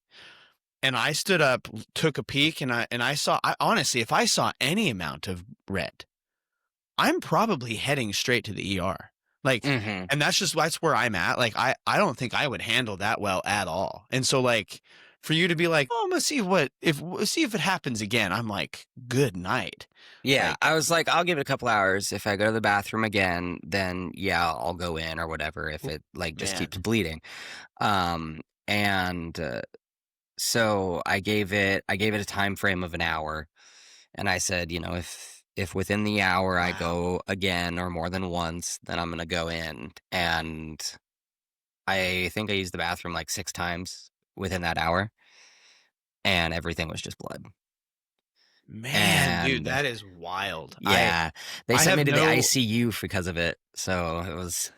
and I stood up, took a peek, and I saw, honestly, if I saw any amount of red, I'm probably heading straight to the ER. Like, Hmm. and that's where I'm at. Like, I don't think I would handle that well at all. And so like for you to be like, oh, I'm gonna see if it happens again. I'm like, good night. Yeah, Like, I was like, I'll give it a couple hours. If I go to the bathroom again, then yeah, I'll go in or whatever. If it like just man, keeps bleeding, and so I gave it a time frame of an hour. And I said, if within the hour I wow, go again or more than once, then I'm gonna go in. And I think I used the bathroom like 6 times within that hour, and everything was just blood. man, dude, And that is wild. yeah, they I sent me have to the no ICU because of it. So it was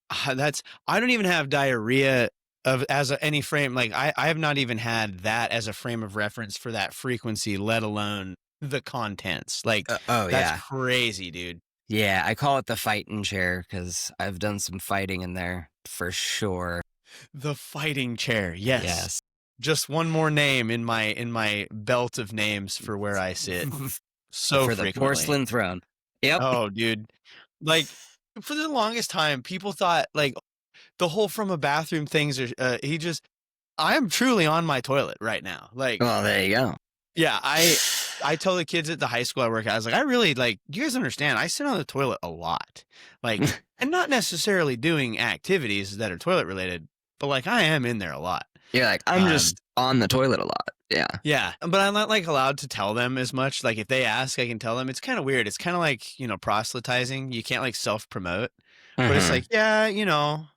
I don't even have diarrhea any frame. Like I have not even had that as a frame of reference for that frequency, let alone the contents. Like Oh that's yeah. crazy, dude. Yeah, I call it the fighting chair because I've done some fighting in there for sure. The fighting chair. Yes. Yes. Just one more name in my belt of names for where I sit so For the frequently. porcelain throne. Yep. Oh, dude. Like for the longest time, people thought like the whole from a bathroom things are I am truly on my toilet right now. Like, Well, there you go. yeah, I tell the kids at the high school I work at, I was like, I really like, you guys understand, I sit on the toilet a lot. Like, and not necessarily doing activities that are toilet related, but like I am in there a lot. You're like, I'm just on the toilet a lot. Yeah. Yeah. But I'm not like allowed to tell them as much. Like if they ask, I can tell them. It's kind of weird. It's kind of like, you know, proselytizing. You can't like self-promote. But it's like, yeah, you know,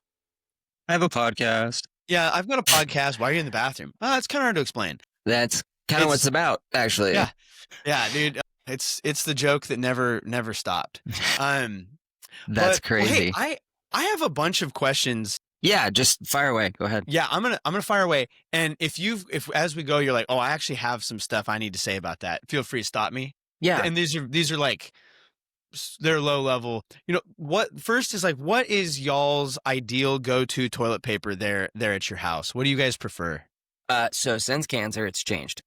I have a podcast. yeah, I've got a podcast. Why are you in the bathroom? It's kind of hard to explain. That's kind of what it's about, actually. Yeah. Yeah, dude. It's the joke that never stopped. That's crazy. Well, hey, I have a bunch of questions. Yeah, just fire away. Go ahead. Yeah, I'm gonna fire away. And if as we go, you're like, oh, I actually have some stuff I need to say about that. Feel free to stop me. Yeah. And these are like, they're low level. You know, what is y'all's ideal go-to toilet paper there at your house? What do you guys prefer? So since cancer, it's changed.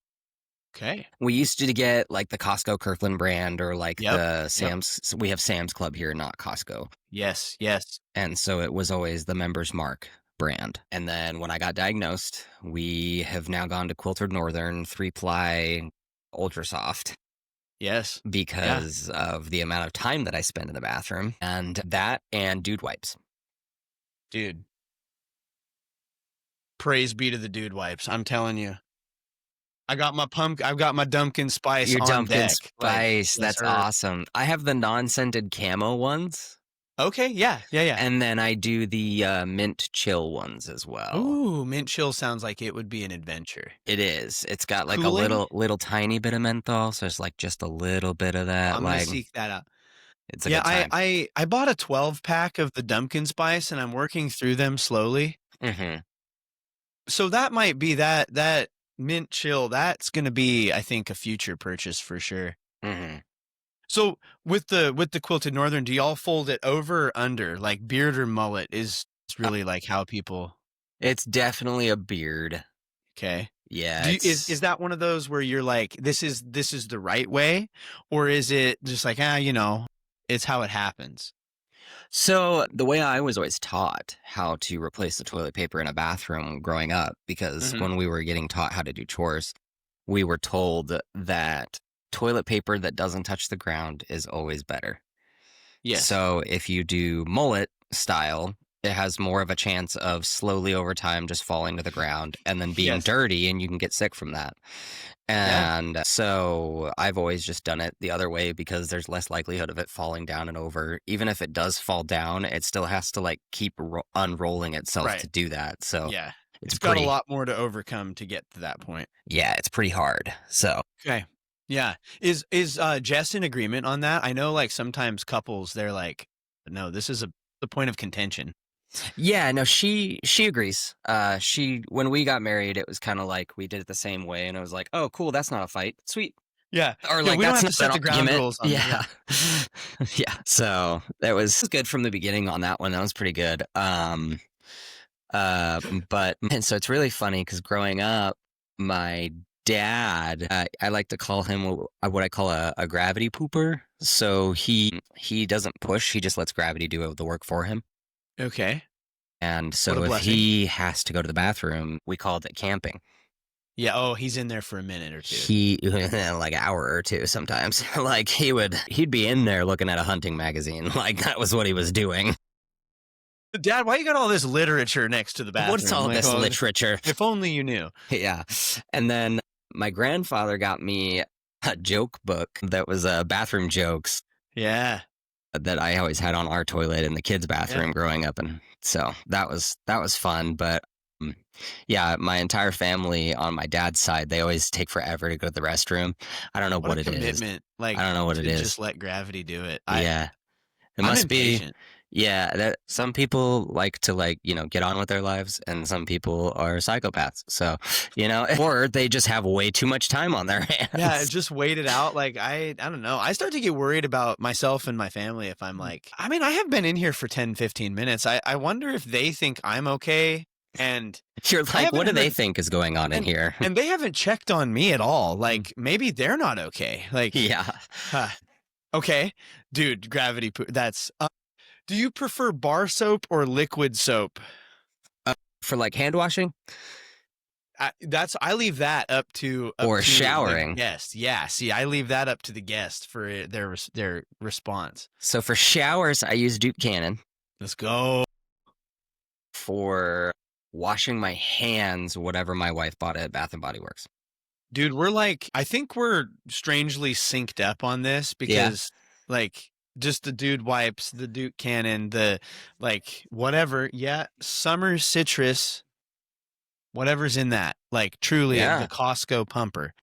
Okay. We used to get like the Costco Kirkland brand or like the Sam's. We have Sam's Club here, not Costco. Yes. And so it was always the Member's Mark brand. And then when I got diagnosed, we have now gone to Quilted Northern 3-ply Ultra Soft. Yes. Because of the amount of time that I spend in the bathroom, and that and dude wipes. Dude. Praise be to the dude wipes. I'm telling you. I've got my Dumpkin Spice Your on Dumpkin deck. Spice. Like, that's awesome. I have the non-scented camo ones. Okay, yeah. And then I do the mint chill ones as well. Ooh, mint chill sounds like it would be an adventure. It is. It's got like Cooling? a little tiny bit of menthol, so it's like just a little bit of that. I'm gonna seek that out. It's a good time. I bought a 12-pack of the Dumpkin Spice, and I'm working through them slowly. Mm-hmm. So that might be that mint chill. That's gonna be, I think, a future purchase for sure. Mm-hmm. So with the Quilted Northern, do y'all fold it over or under? Like beard or mullet is really like how people. It's definitely a beard. Okay. Yeah. Is that one of those where you're like, this is the right way, or is it just like, you know, it's how it happens? So the way I was always taught how to replace the toilet paper in a bathroom growing up, because when we were getting taught how to do chores, we were told that toilet paper that doesn't touch the ground is always better. Yes. So if you do mullet style, it has more of a chance of slowly over time just falling to the ground and then being dirty, and you can get sick from that. And so I've always just done it the other way because there's less likelihood of it falling down and over. Even if it does fall down, it still has to like keep unrolling itself to do that. So yeah, it's got a lot more to overcome to get to that point. Yeah, it's pretty hard. So okay. Yeah. Is Jess in agreement on that? I know like sometimes couples, they're like, no, this is the point of contention. Yeah, no, she agrees. When we got married, it was kind of like we did it the same way, and it was like, oh, cool, that's not a fight, sweet. Yeah, or like we don't that's have to set the ground rules. Yeah. Yeah. So that was good from the beginning on that one. That was pretty good. But and so it's really funny because growing up, my dad, I like to call him what I call a gravity pooper. So he doesn't push; he just lets gravity do the work for him. Okay. And so if he has to go to the bathroom, we called it camping. Yeah. Oh, he's in there for a minute or two. Like an hour or two sometimes. Like he'd be in there looking at a hunting magazine. Like that was what he was doing. Dad, why you got all this literature next to the bathroom? What's all this literature? If only you knew. Yeah. And then my grandfather got me a joke book that was bathroom jokes. Yeah. That I always had on our toilet in the kids' bathroom growing up. And so that was fun. But yeah, my entire family on my dad's side, they always take forever to go to the restroom. I don't know what it is. Like, I don't know what it is. Just let gravity do it. It must be. Yeah, that some people like to get on with their lives and some people are psychopaths. So, or they just have way too much time on their Yeah, hands. just wait it out. Like I don't know. I start to get worried about myself and my family if I'm like, I mean, I have been in here for 10, 15 minutes. I wonder if they think I'm okay. And You're I like, what haven't do they heard think is going on in and here? and they haven't checked on me at all. Like maybe they're not okay. Like, Yeah. huh, okay, dude, gravity. That's. Do you prefer bar soap or liquid soap? For like hand washing I leave that up to or the showering. guest. Yeah, see, I leave that up to the guest for their response. So for showers, I use Duke Cannon. Let's go. For washing my hands, whatever my wife bought at Bath and Body Works. Dude, I think we're strangely synced up on this Yeah. because like just the dude wipes, the Duke Cannon, the like whatever. Yeah, summer citrus, whatever's in that. Like truly Yeah. the Costco pumper.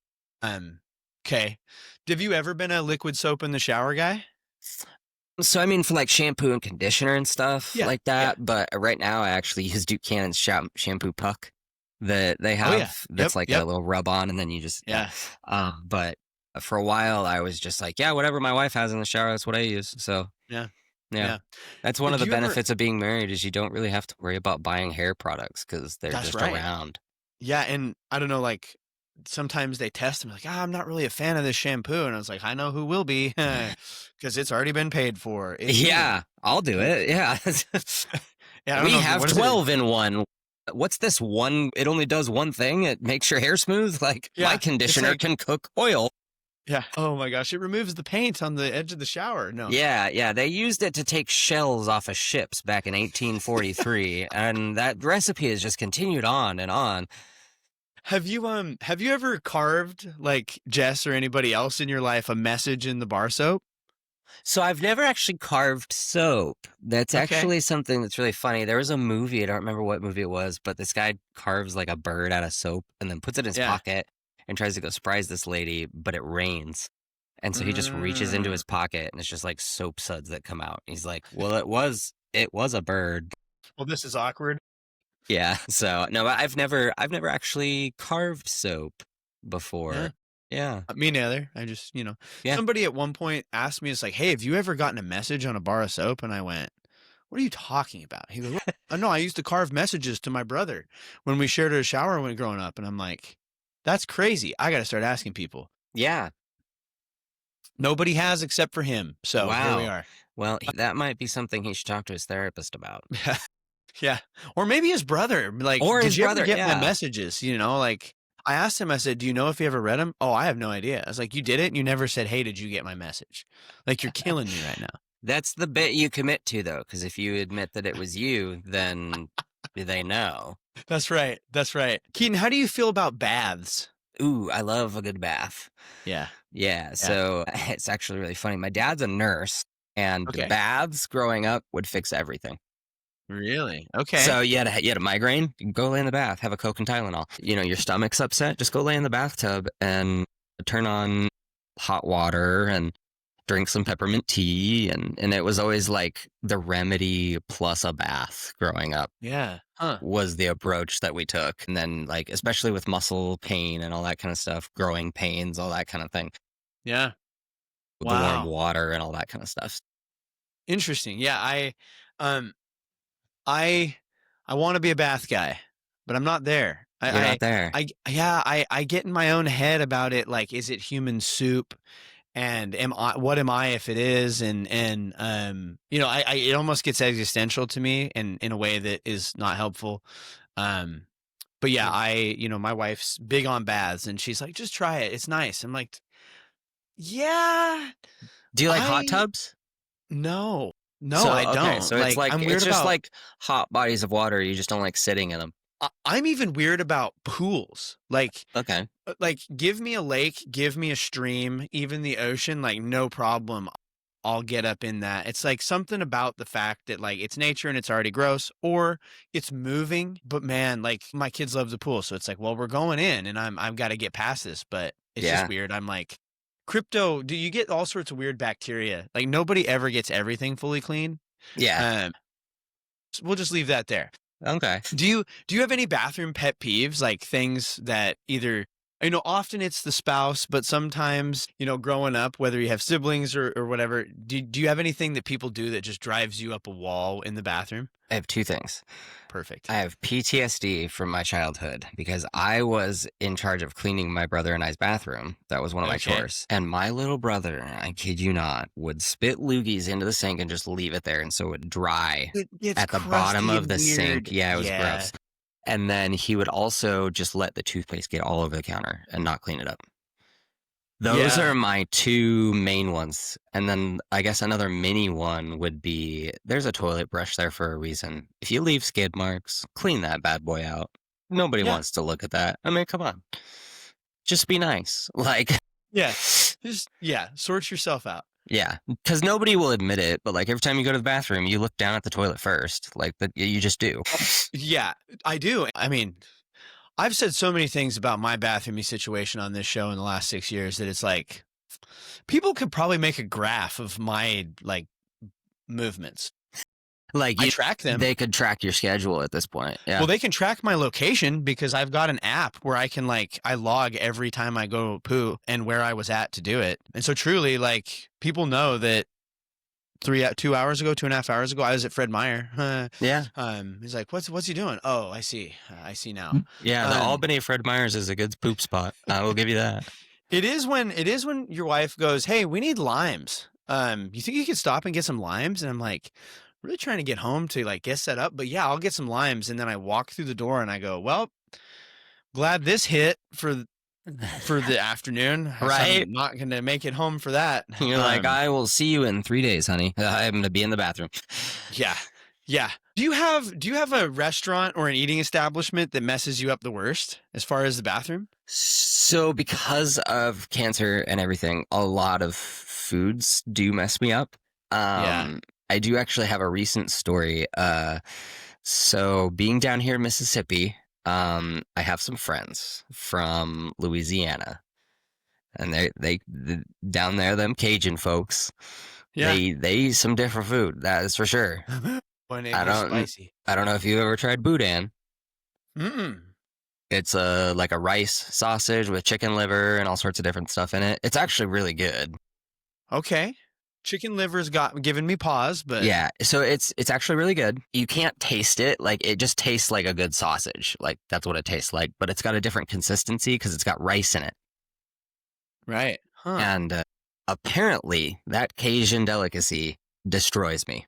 Okay. Have you ever been a liquid soap in the shower guy? So I mean, for like shampoo and conditioner and stuff Yeah, like that. But right now, I actually use Duke Cannon's shampoo puck that they have. Oh yeah. That's Yep, like yep. a little rub on, and then you just Yeah. But for a while, I was just like, yeah, whatever my wife has in the shower, that's what I use. So Yeah. yeah. That's one of Did the you ever benefits of being married is you don't really have to worry about buying hair products because they're That's just right. around. Yeah, and I don't know, like sometimes they test them like, I'm not really a fan of this shampoo. And I was like, I know who will be because it's already been paid for. It's me. Yeah, I'll do it. Yeah. Yeah, I don't We know. have What is it? 12 in one. What's this one? It only does one thing. It makes your hair smooth. Like Yeah, my it's conditioner like- can cook oil. Yeah. Oh my gosh. It removes the paint on the edge of the shower. No. Yeah. They used it to take shells off of ships back in 1843. And that recipe has just continued on and on. Have you ever carved like Jess or anybody else in your life a message in the bar soap? So I've never actually carved soap. That's Okay. actually something that's really funny. There was a movie, I don't remember what movie it was, but this guy carves like a bird out of soap and then puts it in his pocket and tries to go surprise this lady, but it rains. And so he just reaches into his pocket and it's just like soap suds that come out. He's like, well, it was a bird. Well, this is awkward. Yeah. So no, I've never actually carved soap before. Yeah. Me neither. I just, Yeah. somebody at one point asked me, it's like, hey, have you ever gotten a message on a bar of soap? And I went, what are you talking about? He goes, oh, no, I used to carve messages to my brother when we shared a shower when growing up. And I'm like, that's crazy. I got to start asking people. Yeah. Nobody has except for him. So here we are. Well, that might be something he should talk to his therapist about. Yeah. Or maybe his brother. Like, Or did his you brother, ever get yeah. my messages? Like I asked him, I said, do you know if you ever read them? Oh, I have no idea. I was like, you did it and you never said, hey, did you get my message? Like, you're killing me right now. That's the bit you commit to, though, because if you admit that it was you, then they know. That's right. That's right. Keyton, how do you feel about baths? Ooh, I love a good bath. Yeah. Yeah, so it's actually really funny. My dad's a nurse, and Okay. baths growing up would fix everything. Really? Okay. So you had a migraine, you can go lay in the bath, have a Coke and Tylenol. Your stomach's upset, just go lay in the bathtub and turn on hot water and drink some peppermint tea. And it was always like the remedy plus a bath growing up. Yeah. Huh. Was the approach that we took. And then like, especially with muscle pain and all that kind of stuff, growing pains, all that kind of thing. Yeah. The warm water and all that kind of stuff. Interesting. Yeah. I want to be a bath guy, but I'm not there. You're not there. I get in my own head about it. Like, is it human soup? And what am I if it is? And it almost gets existential to me and in a way that is not helpful. But yeah, my wife's big on baths and she's like, just try it. It's nice. I'm like, yeah. Do you like hot tubs? No, I don't. Okay, so it's like, I'm weird it's just about, like hot bodies of water. You just don't like sitting in them. I'm even weird about pools. Like, okay. Like, give me a lake, give me a stream, even the ocean, like, no problem. I'll get up in that. It's like something about the fact that like it's nature and it's already gross or it's moving. But man, like my kids love the pool. So it's like, well, we're going in and I've got to get past this, but it's just weird. I'm like, crypto, do you get all sorts of weird bacteria? Like nobody ever gets everything fully clean. Yeah. Um, we'll just leave that there. Okay. Do you have any bathroom pet peeves, like things that either, often it's the spouse, but sometimes, growing up, whether you have siblings or whatever, do you have anything that people do that just drives you up a wall in the bathroom? I have two things. Perfect. I have PTSD from my childhood because I was in charge of cleaning my brother and I's bathroom. That was one of my Okay. chores. And my little brother, I kid you not, would spit loogies into the sink and just leave it there. And so it would dry It gets at the bottom crusty of and the sink. weird. Yeah, it was Yeah. gross. And then he would also just let the toothpaste get all over the counter and not clean it up. Those Yeah. are my two main ones. And then I guess another mini one would be there's a toilet brush there for a reason. If you leave skid marks, clean that bad boy out. Nobody Yeah. wants to look at that. I mean, come on. Just be nice. Like, Yeah. Just, sort yourself out. yeah, because nobody will admit it, but like every time you go to the bathroom, you look down at the toilet first. Like, you just do. Yeah, I do. I mean, I've said so many things about my bathroom situation on this show in the last 6 years that it's like people could probably make a graph of my like movements. Like, I track them. They could track your schedule at this point. Yeah. Well, they can track my location because I've got an app where I can I log every time I go poo and where I was at to do it. And so truly, like, people know that 2.5 hours ago, I was at Fred Meyer. Yeah. He's like, what's he doing? Oh, I see. I see now. Yeah, the Albany Fred Meyer's is a good poop spot. I will give you that. It is when your wife goes, "Hey, we need limes. You think you could stop and get some limes?" And I'm like, really trying to get home to like get set up, but yeah, I'll get some limes. And then I walk through the door and I go, "Well, glad this hit for the afternoon. Right. I'm not going to make it home for that." You're like, I will see you in 3 days, honey. I'm going to be in the bathroom. Yeah. Yeah. Do you have a restaurant or an eating establishment that messes you up the worst as far as the bathroom? So because of cancer and everything, a lot of foods do mess me up. Yeah. I do actually have a recent story. So being down here in Mississippi, I have some friends from Louisiana, and they down there, them Cajun folks. Yeah. They eat some different food. That is for sure. Spicy. I don't know if you've ever tried boudin. Mm-mm. It's like a rice sausage with chicken liver and all sorts of different stuff in it. It's actually really good. Okay. Chicken liver's given me pause, but yeah, so it's actually really good. You can't taste it. Like, it just tastes like a good sausage. Like, that's what it tastes like, but it's got a different consistency because it's got rice in it. Right. Huh. And apparently that Cajun delicacy destroys me.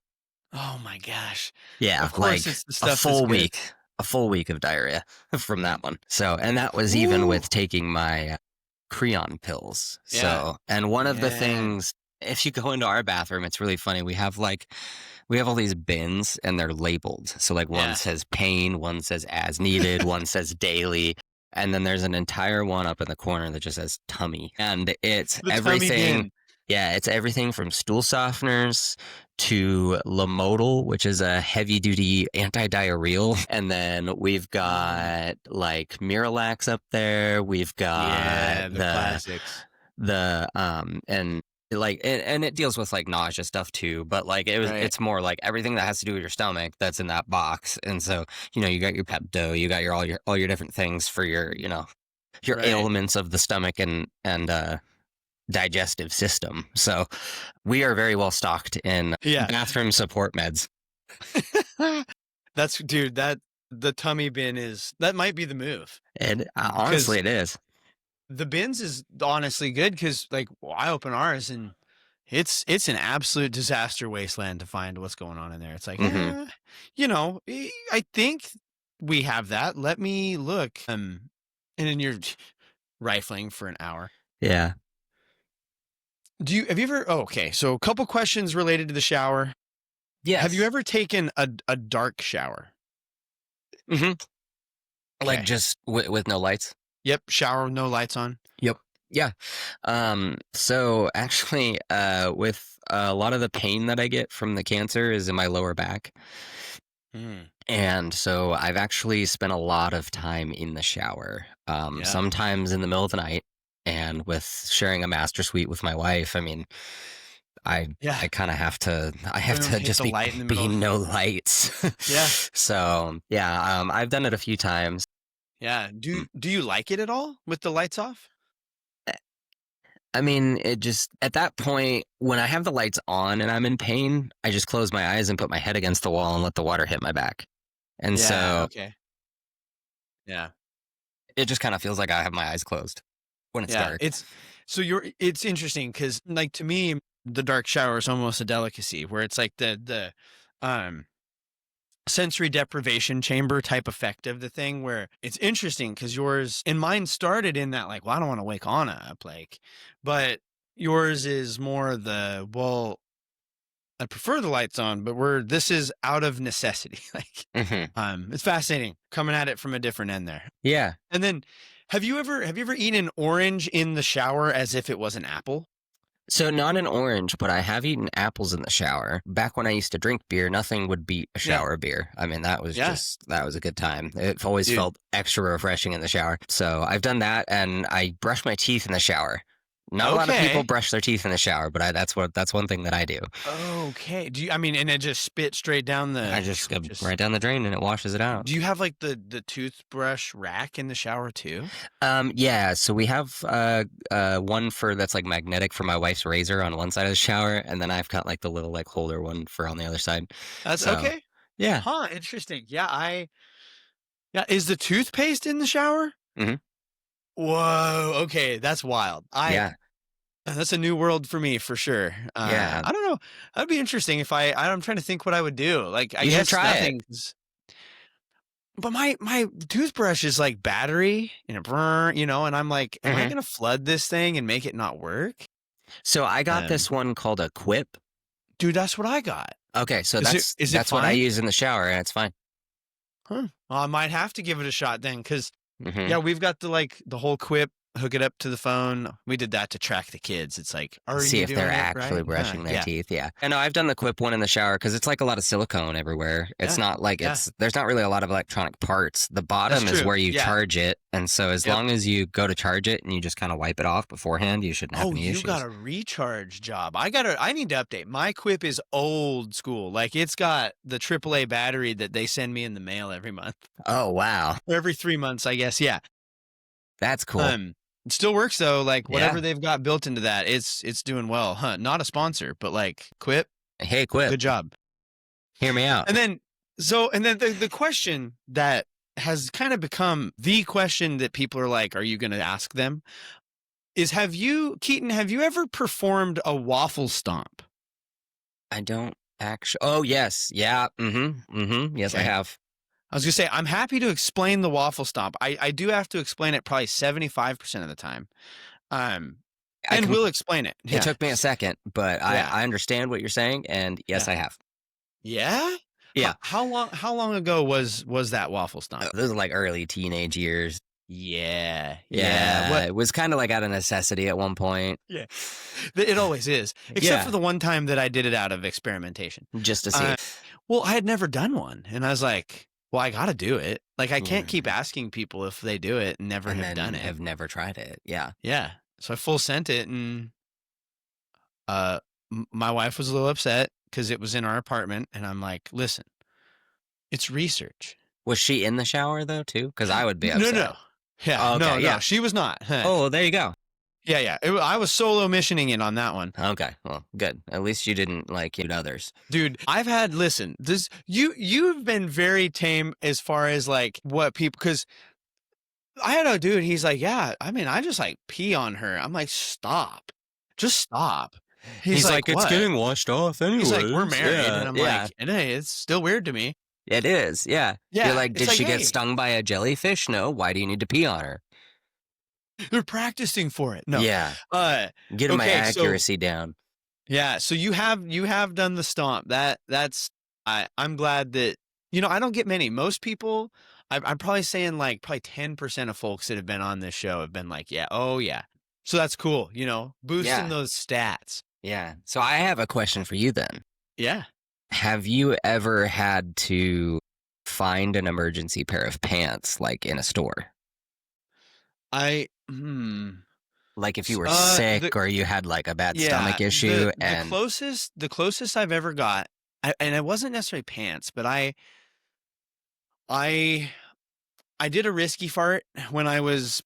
Oh my gosh. Yeah, Of course, it's the stuff a full that's good. week. A full week of diarrhea from that one. So, and that was even with taking my Creon pills. Yeah. So, and one of the Yeah. things, if you go into our bathroom, it's really funny. We have all these bins and they're labeled. So like one Yeah. says pain, one says as needed, one says daily. And then there's an entire one up in the corner that just says tummy. And it's The tummy everything. bin. Yeah, it's everything from stool softeners to Lamodal, which is a heavy-duty anti-diarrheal. And then we've got like Miralax up there. We've got the classics. And like and it deals with like nausea stuff too, but like it's more like everything that has to do with your stomach that's in that box. And so, you got your Pepto, you got all your different things for your ailments of the stomach and digestive system. So we are very well stocked in bathroom support meds. The tummy bin that might be the move. And honestly, it is. The bins is honestly good because like I open ours and it's an absolute disaster wasteland to find what's going on in there. It's like, I think we have that. Let me look. And then you're rifling for an hour. Yeah. Have you ever, okay. So a couple questions related to the shower. Yeah. Have you ever taken a dark shower? Mm-hmm. Okay. Like just with no lights? Yep. Shower with no lights on. Yep. Yeah. So actually, with a lot of the pain that I get from the cancer is in my lower back. And so I've actually spent a lot of time in the shower, sometimes in the middle of the night, and with sharing a master suite with my wife. I mean, Yeah. I kind of have to, I have Boom, to hit just the light in the be middle. no lights. Yeah. So yeah, I've done it a few times. Yeah. Mm. Do you like it at all with the lights off? I mean, it just, at that point, when I have the lights on and I'm in pain, I just close my eyes and put my head against the wall and let the water hit my back. And Yeah. so Okay. Yeah. it just kind of feels like I have my eyes closed when it's Yeah. dark. It's interesting because like to me, the dark shower is almost a delicacy where it's like um sensory deprivation chamber type effect of the thing where it's interesting because yours and mine started in that like, well, I don't want to wake Anna up, like, but yours is more well, I prefer the lights on, but this is out of necessity. Like, Hmm. it's fascinating coming at it from a different end there. Yeah. And then have you ever eaten an orange in the shower as if it was an apple? So not an orange, but I have eaten apples in the shower. Back when I used to drink beer, nothing would beat a Yeah. shower beer. I mean, Yeah. that was a good time. It always Dude. felt extra refreshing in the shower. So I've done that, and I brush my teeth in the shower. Not a lot of people Okay. brush their teeth in the shower, but that's one thing that I do. Okay. I mean, and it just spit straight down I the, just go just, right down the drain and it washes it out. do you have like the toothbrush rack in the shower too? Yeah, so we have one for that's like magnetic for my wife's razor on one side of the shower, and then I've got like the little like holder one for on the other side. That's So okay. yeah. Huh. Interesting. Yeah. Is the toothpaste in the shower? Hmm. Whoa. Okay. That's wild. Yeah. That's a new world for me for sure. Yeah. I don't know. That'd be interesting if I'm trying to think what I would do. Like, I You should guess try it. nothing. But my toothbrush is like battery and a brr, and I'm like, am I Hmm. gonna flood this thing and make it not work? So I got Um, this one called a Quip. dude, that's what I got. Okay, so Is it that's what I fine? use in the shower, and it's fine. Huh. Well, I might have to give it a shot then, because Hmm. yeah, we've got the whole Quip, hook it up to the phone. We did that to track the kids. It's like, are See you if they're doing it actually right? brushing their Yeah, teeth. Yeah. I know I've done the Quip one in the shower because it's like a lot of silicone everywhere. It's yeah, not like yeah. there's not really a lot of electronic parts. The That's bottom is true. where you Yeah. charge it. And so as Yep. long as you go to charge it and you just kind of wipe it off beforehand, you shouldn't have Oh, any you got issues. a recharge job. I need to update. My Quip is old school. Like it's got the AAA battery that they send me in the mail every month. Oh, wow. Or every 3 months, I guess. Yeah. That's cool. It still works though. Like whatever Yeah. they've got built into that, it's doing well. Huh. Not a sponsor, but like Quip, Hey, Quip, good job. hear me out. And then the question that has kind of become the question that people are like, are you going to ask them? Is Keyton, have you ever performed a waffle stomp? I don't actually. Oh, yes. Yeah. Mm-hmm. Mm-hmm. Yes, I Okay. have. I was gonna say, I'm happy to explain the waffle stomp. I do have to explain it probably 75% of the time. I And can, we'll explain it. it Yeah. took me a second, but Yeah. I understand what you're saying. And yes, Yeah. I have. Yeah? Yeah. How long ago was that waffle stomp? Those are like early teenage years. Yeah. Yeah. What? It was kind of like out of necessity at one point. Yeah. It always is. Except Yeah. for the one time that I did it out of experimentation. Just to see. Well, I had never done one. And I was like, well, I got to do it. Like, I can't Yeah. keep asking people if they do it and never And have then done it. have never tried it. Yeah. Yeah. So I full sent it, and my wife was a little upset because it was in our apartment, and I'm like, listen, it's research. Was she in the shower though too? Because I would be No, upset. no. Yeah. Oh, okay, No, yeah. she was not. Oh, well, there you go. Yeah. I was solo missioning it on that one. Okay. Well, good. At least you didn't like hit others. Dude, listen, you've been very tame as far as like what people, because I had a dude, he's like, yeah, I mean, I just like pee on her. I'm like, stop. Just stop. He's like, it's what? getting washed off anyway. He's like, we're married. Yeah, And I'm yeah. like, hey, it's still weird to me. It is. Yeah. Yeah. You're like, it's did like, she get hey, stung by a jellyfish? No. Why do you need to pee on her? they're practicing for it. No. Yeah. Uh, Getting my okay, so- accuracy down. yeah. So you have done the stomp. I'm glad that, I don't get many. Most people, I'm probably saying like probably 10% of folks that have been on this show have been like, yeah, oh yeah. So that's cool. Boosting Yeah. those stats. Yeah. So I have a question for you then. Yeah. Have you ever had to find an emergency pair of pants like in a store? Like if you were sick The or you had like a bad yeah, stomach issue the and closest I've ever got, and it wasn't necessarily pants, but I I did a risky fart when I was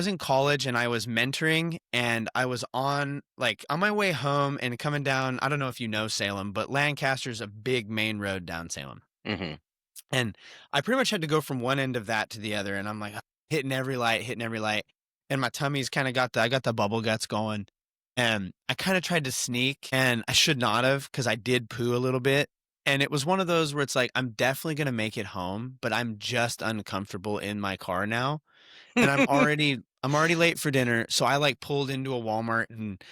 in college and I was mentoring and I was on my way home and coming down. I don't know if you know Salem, but Lancaster's a big main road down Salem. Mhm. And I pretty much had to go from one end of that to the other. And I'm like hitting every light, hitting every light. And my tummy's kind of I got the bubble guts going. And I kind of tried to sneak and I should not have because I did poo a little bit. And it was one of those where it's like, I'm definitely going to make it home, but I'm just uncomfortable in my car now. And I'm already late for dinner. So I pulled into a Walmart and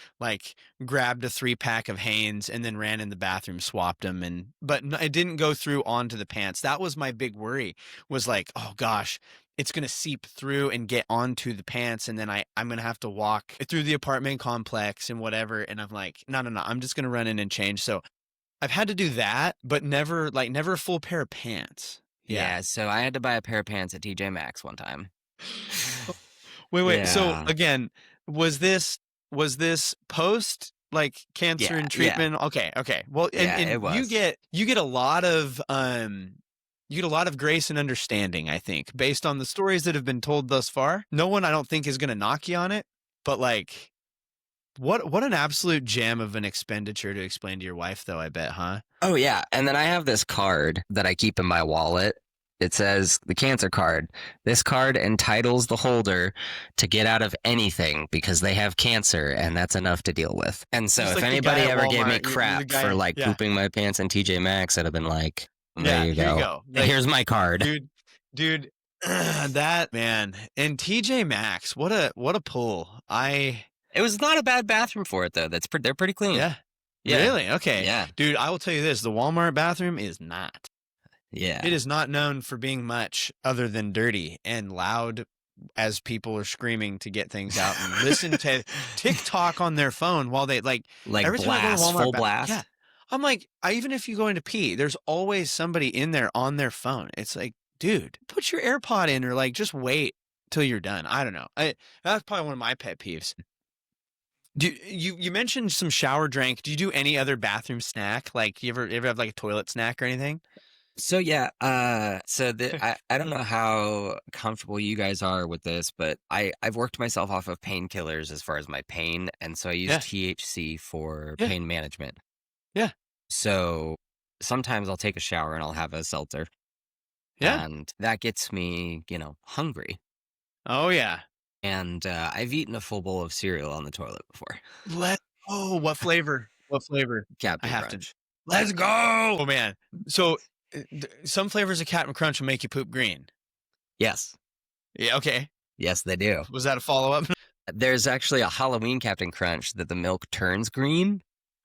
grabbed a 3-pack of Hanes and then ran in the bathroom, swapped them. But it didn't go through onto the pants. That was my big worry was oh gosh, it's going to seep through and get onto the pants. And then I'm going to have to walk through the apartment complex and whatever. And I'm like, no, I'm just going to run in and change. So I've had to do that, but never a full pair of pants. Yeah, so I had to buy a pair of pants at TJ Maxx one time. Wait. So Yeah. again, was this post cancer and Yeah. treatment? Okay. Well, Yeah, and it was. you get a lot of grace and understanding, I think, based on the stories that have been told thus far. No one I don't think is going to knock you on it, but what an absolute gem of an expenditure to explain to your wife though, I bet, huh? Oh yeah, and then I have this card that I keep in my wallet. It says the cancer card. This card entitles the holder to get out of anything because they have cancer, and that's enough to deal with. And so, Just if like the guy anybody at ever gave me Walmart, you're the crap for guy. Yeah. pooping my pants in TJ Maxx, I'd have been like, "There Yeah, you here you go. go. Here's my card." Dude, that man and TJ Maxx, what a pull. It was not a bad bathroom for it though. They're pretty clean. Yeah, Yeah, really? Okay, yeah, dude, I will tell you this: the Walmart bathroom is not. yeah. It is not known for being much other than dirty and loud as people are screaming to get things out and listen to TikTok on their phone while they Like every time I go to blast, Walmart, full yeah, blast. I'm like, even if you go in to pee, there's always somebody in there on their phone. It's like, dude, put your AirPod in or just wait till you're done. I don't know. That's probably one of my pet peeves. You mentioned some shower drank. Do you do any other bathroom snack? You ever have a toilet snack or anything? So yeah, I don't know how comfortable you guys are with this, but I've worked myself off of painkillers as far as my pain, and so I use Yeah, THC for yeah, pain management. yeah, So sometimes I'll take a shower and I'll have a seltzer, yeah. and that gets me, hungry. Oh yeah. And I've eaten a full bowl of cereal on the toilet before. What flavor? What flavor? I Captain have to. Crunch. Let's go. Oh man. So some flavors of Captain Crunch will make you poop green. Yes, Yeah. Okay. yes, they do. Was that a follow up? There's actually a Halloween Captain Crunch that the milk turns green,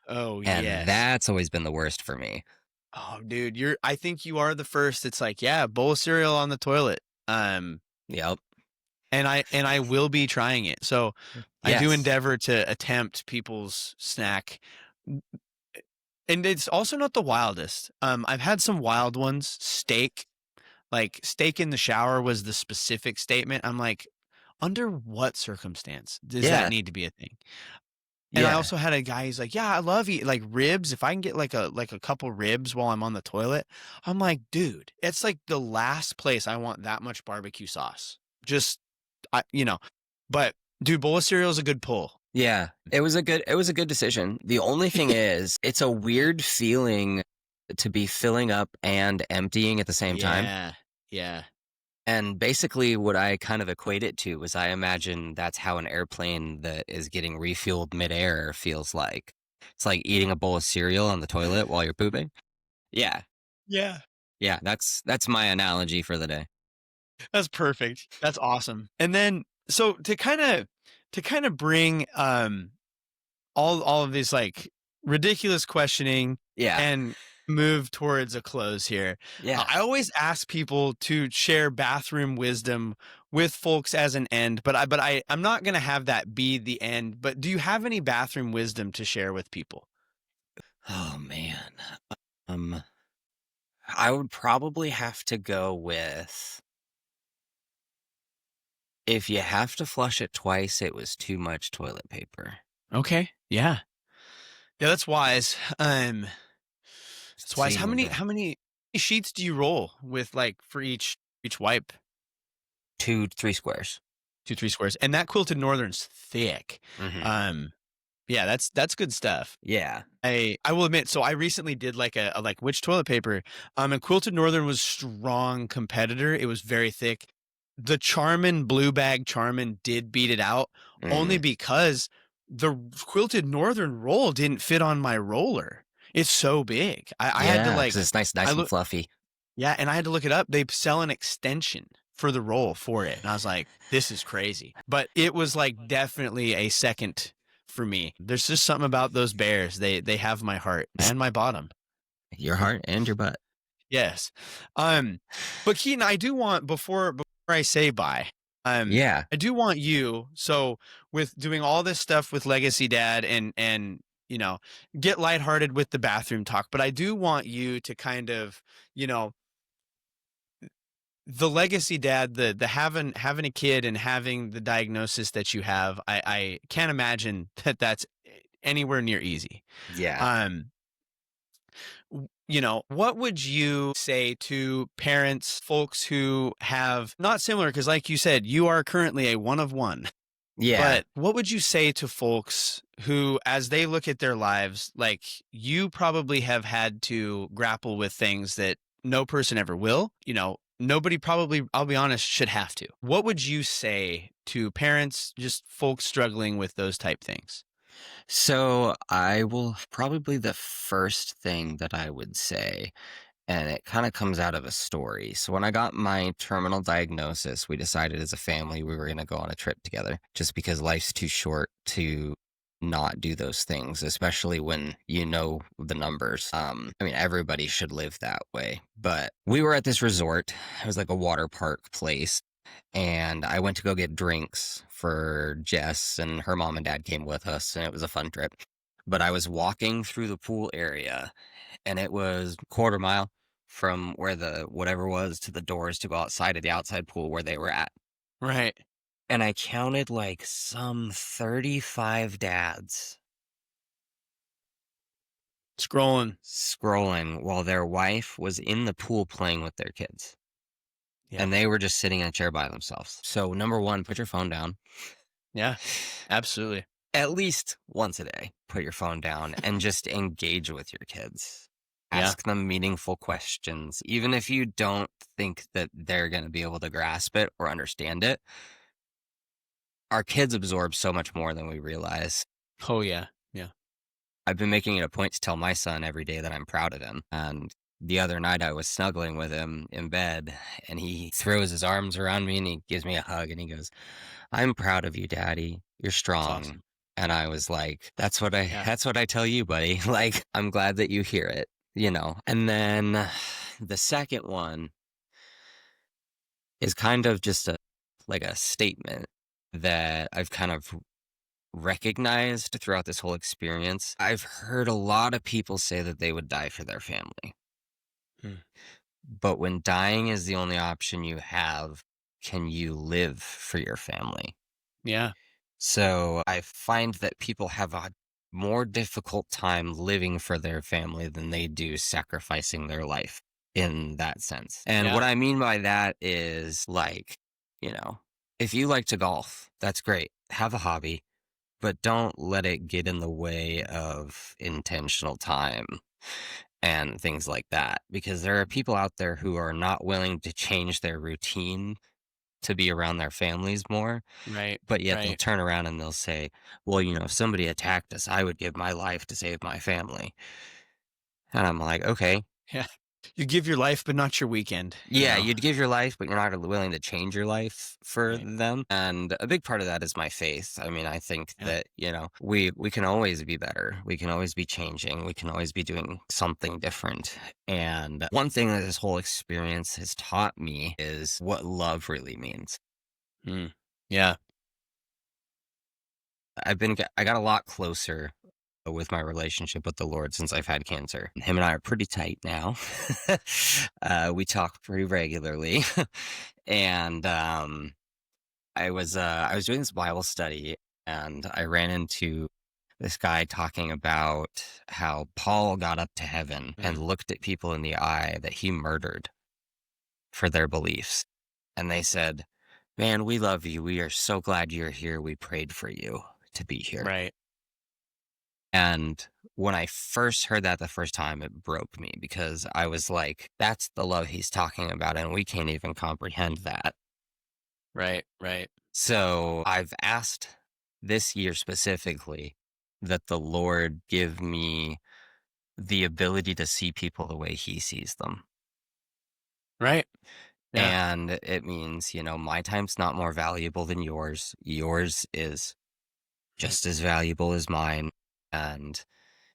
Oh and yes. that's always been the worst for me. Oh dude, I think you are the first. It's yeah, bowl of cereal on the toilet. Yep. And I will be trying it. So I do Yes. endeavor to attempt people's snack. And it's also not the wildest. I've had some wild ones. Steak, steak in the shower was the specific statement. I'm like, under what circumstance does that Yeah. need to be a thing? And I Yeah. also had a guy, he's like, yeah, I love eat ribs. If I can get a couple ribs while I'm on the toilet, I'm like, dude, it's the last place I want that much barbecue sauce. Just but dude, bowl of cereal is a good pull. Yeah. It was a good decision. The only thing is, it's a weird feeling to be filling up and emptying at the same time. Yeah. Yeah. And basically what I kind of equate it to is I imagine that's how an airplane that is getting refueled midair feels like. It's like eating a bowl of cereal on the toilet while you're pooping. Yeah. Yeah. Yeah, that's my analogy for the day. That's perfect. That's awesome. And then so to kind of bring all of this ridiculous questioning Yeah. and move towards a close here. Yeah. I always ask people to share bathroom wisdom with folks as an end, but I'm not going to have that be the end. But do you have any bathroom wisdom to share with people? Oh man. I would probably have to go with If you have to flush it twice, it was too much toilet paper. Okay. Yeah. Yeah, that's wise. That's wise. Same with How many sheets do you roll with, like, for each wipe? 2, 3 squares. 2, 3 squares. And that quilted northern's thick. Hmm. Um, yeah, that's good stuff. Yeah. I will admit, so I recently did like a like which toilet paper. And Quilted Northern was strong competitor. It was very thick. The Charmin Blue Bag Charmin did beat it out only Mm. because the Quilted Northern roll didn't fit on my roller. It's so big. I had to Yeah, like because it's nice, I nice and look fluffy. yeah, and I had to look it up. They sell an extension for the roll for it. And I was like, this is crazy. But it was like definitely a second for me. There's just something about those bears. They have my heart and my bottom. Your heart and your butt. Yes. But Keaton, I do want before I say bye, Yeah. I do want you, so with doing all this stuff with Legacy Dad and you know, get lighthearted with the bathroom talk, but I do want you to kind of, you know, the legacy dad, the having a kid and having the diagnosis that you have, I can't imagine that that's anywhere near easy. Yeah. Um, you know, what would you say to parents, folks who have not similar, because like you said, you are currently a one of one. Yeah. But what would you say to folks who, as they look at their lives, like you probably have had to grapple with things that no person ever will, you know, nobody probably, I'll be honest, should have to. What would you say to parents, just folks struggling with those type things? So I will probably the first thing that I would say, and it kind of comes out of a story. So when I got my terminal diagnosis, we decided as a family we were going to go on a trip together just because life's too short to not do those things, especially when you know the numbers. I mean, everybody should live that way. But we were at this resort. It was like a water park place. And I went to go get drinks for Jess, and her mom and dad came with us, and it was a fun trip. But I was walking through the pool area, and it was quarter mile from where the whatever was to the doors to go outside of the outside pool where they were at. Right. And I counted like some 35 dads scrolling while their wife was in the pool playing with their kids. Yeah. And they were just sitting in a chair by themselves. So, number one, put your phone down. Yeah, absolutely. At least once a day, put your phone down and just engage with your kids. Yeah. Ask them meaningful questions, even if you don't think that they're going to be able to grasp it or understand it. Our kids absorb so much more than we realize. Oh, yeah. Yeah. I've been making it a point to tell my son every day that I'm proud of him. And the other night I was snuggling with him in bed, and he throws his arms around me and he gives me a hug and he goes, "I'm proud of you, Daddy. You're strong." Awesome. And I was like, that's what Yeah. I tell you, buddy. Like, I'm glad that you hear it, you know. And then the second one is kind of just a statement that I've kind of recognized throughout this whole experience. I've heard a lot of people say that they would die for their family. Hmm. But when dying is the only option you have, can you live for your family? Yeah. So I find that people have a more difficult time living for their family than they do sacrificing their life in that sense. And what Yeah. I mean by that is like, you know, if you like to golf, that's great. Have a hobby, but don't let it get in the way of intentional time and things like that. Because there are people out there who are not willing to change their routine to be around their families more, Right. but yet they'll Right. turn around and they'll say, well, you know, if somebody attacked us, I would give my life to save my family. And I'm like, okay, Yeah. You give your life, but not your weekend. You yeah, know? you'd give your life, but you're not willing to change your life for Right. them. And a big part of that is my faith. I mean, I think Yeah. that, you know, we can always be better. We can always be changing. We can always be doing something different. And one thing that this whole experience has taught me is what love really means. Mm. Yeah. I got a lot closer with my relationship with the Lord since I've had cancer. Him and I are pretty tight now. We talk pretty regularly. And I was doing this Bible study, and I ran into this guy talking about how Paul got up to heaven and looked at people in the eye that he murdered for their beliefs. And they said, "Man, we love you. We are so glad you're here. We prayed for you to be here." Right. And when I first heard that the first time, it broke me because I was like, that's the love he's talking about, and we can't even comprehend that. Right. Right. So I've asked this year specifically that the Lord give me the ability to see people the way he sees them. Right. Yeah. And it means, my time's not more valuable than yours. Yours is just as valuable as mine. And,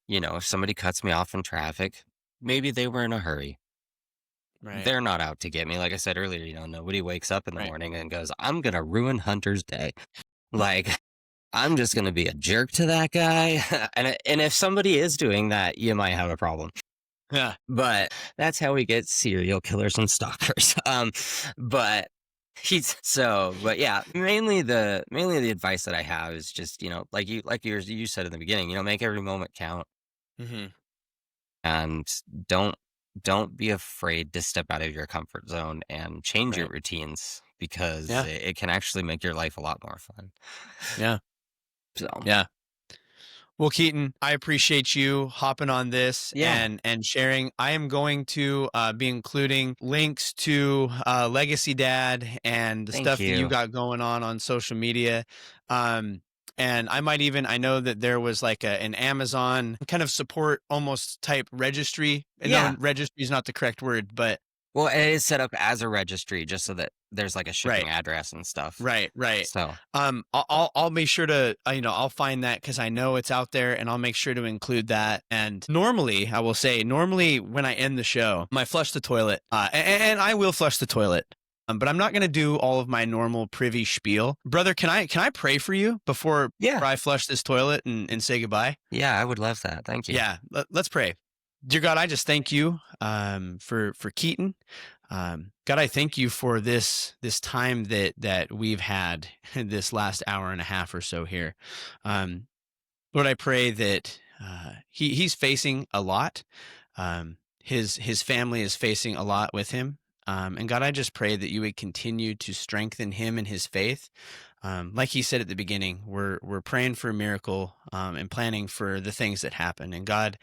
if somebody cuts me off in traffic, maybe they were in a hurry. Right. They're not out to get me. Like I said earlier, nobody wakes up in the Right. morning and goes, I'm going to ruin Hunter's day. Like, I'm just going to be a jerk to that guy. And if somebody is doing that, you might have a problem. Yeah. But that's how we get serial killers and stalkers. But yeah, mainly the advice that I have is just, like you said in the beginning, make every moment count, Mm-hmm. and don't be afraid to step out of your comfort zone and change your routines, because it can actually make your life a lot more fun. Yeah. So Yeah. Well, Keyton, I appreciate you hopping on this and sharing. I am going to be including links to Legacy Dad and the Thank stuff that you you. got going on social media. And I might even, I know that there was like an Amazon kind of support almost type registry. Yeah. No, registry is not the correct word, but Well, it is set up as a registry just so that there's like a shipping address and stuff. Right. So, I'll make sure to, I'll find that because I know it's out there, and I'll make sure to include that. And normally, I will say, when I end the show, I flush the toilet, and I will flush the toilet. But I'm not going to do all of my normal Privy spiel. Brother, can I pray for you before I flush this toilet and say goodbye? Yeah, I would love that. Thank you. Yeah, let's pray. Dear God, I just thank you for Keyton. God, I thank you for this time that we've had this last hour and a half or so here. Lord, I pray that he's facing a lot. His family is facing a lot with him. And God, I just pray that you would continue to strengthen him in his faith. Like he said at the beginning, we're praying for a miracle and planning for the things that happen. And God,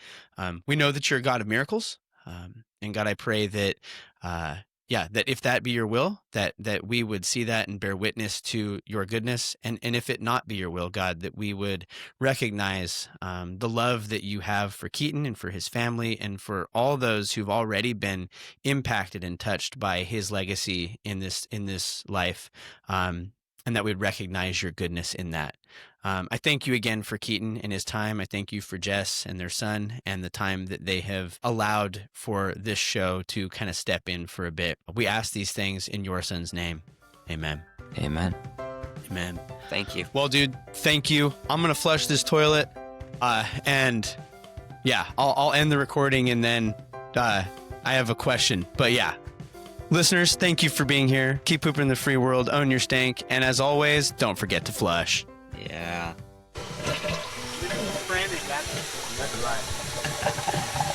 we know that you're a God of miracles. And God, I pray that, that if that be your will, that we would see that and bear witness to your goodness. And if it not be your will, God, that we would recognize the love that you have for Keyton and for his family and for all those who've already been impacted and touched by his legacy in this life. And that we'd recognize your goodness in that. I thank you again for Keyton and his time. I thank you for Jess and their son and the time that they have allowed for this show to kind of step in for a bit. We ask these things in your son's name. Amen. Amen. Amen. Thank you. Well, dude, thank you. I'm going to flush this toilet. And yeah, I'll end the recording, and then I have a question. But yeah. Listeners, thank you for being here. Keep pooping in the free world, own your stank, and as always, don't forget to flush. Yeah. Friend is that. That's right.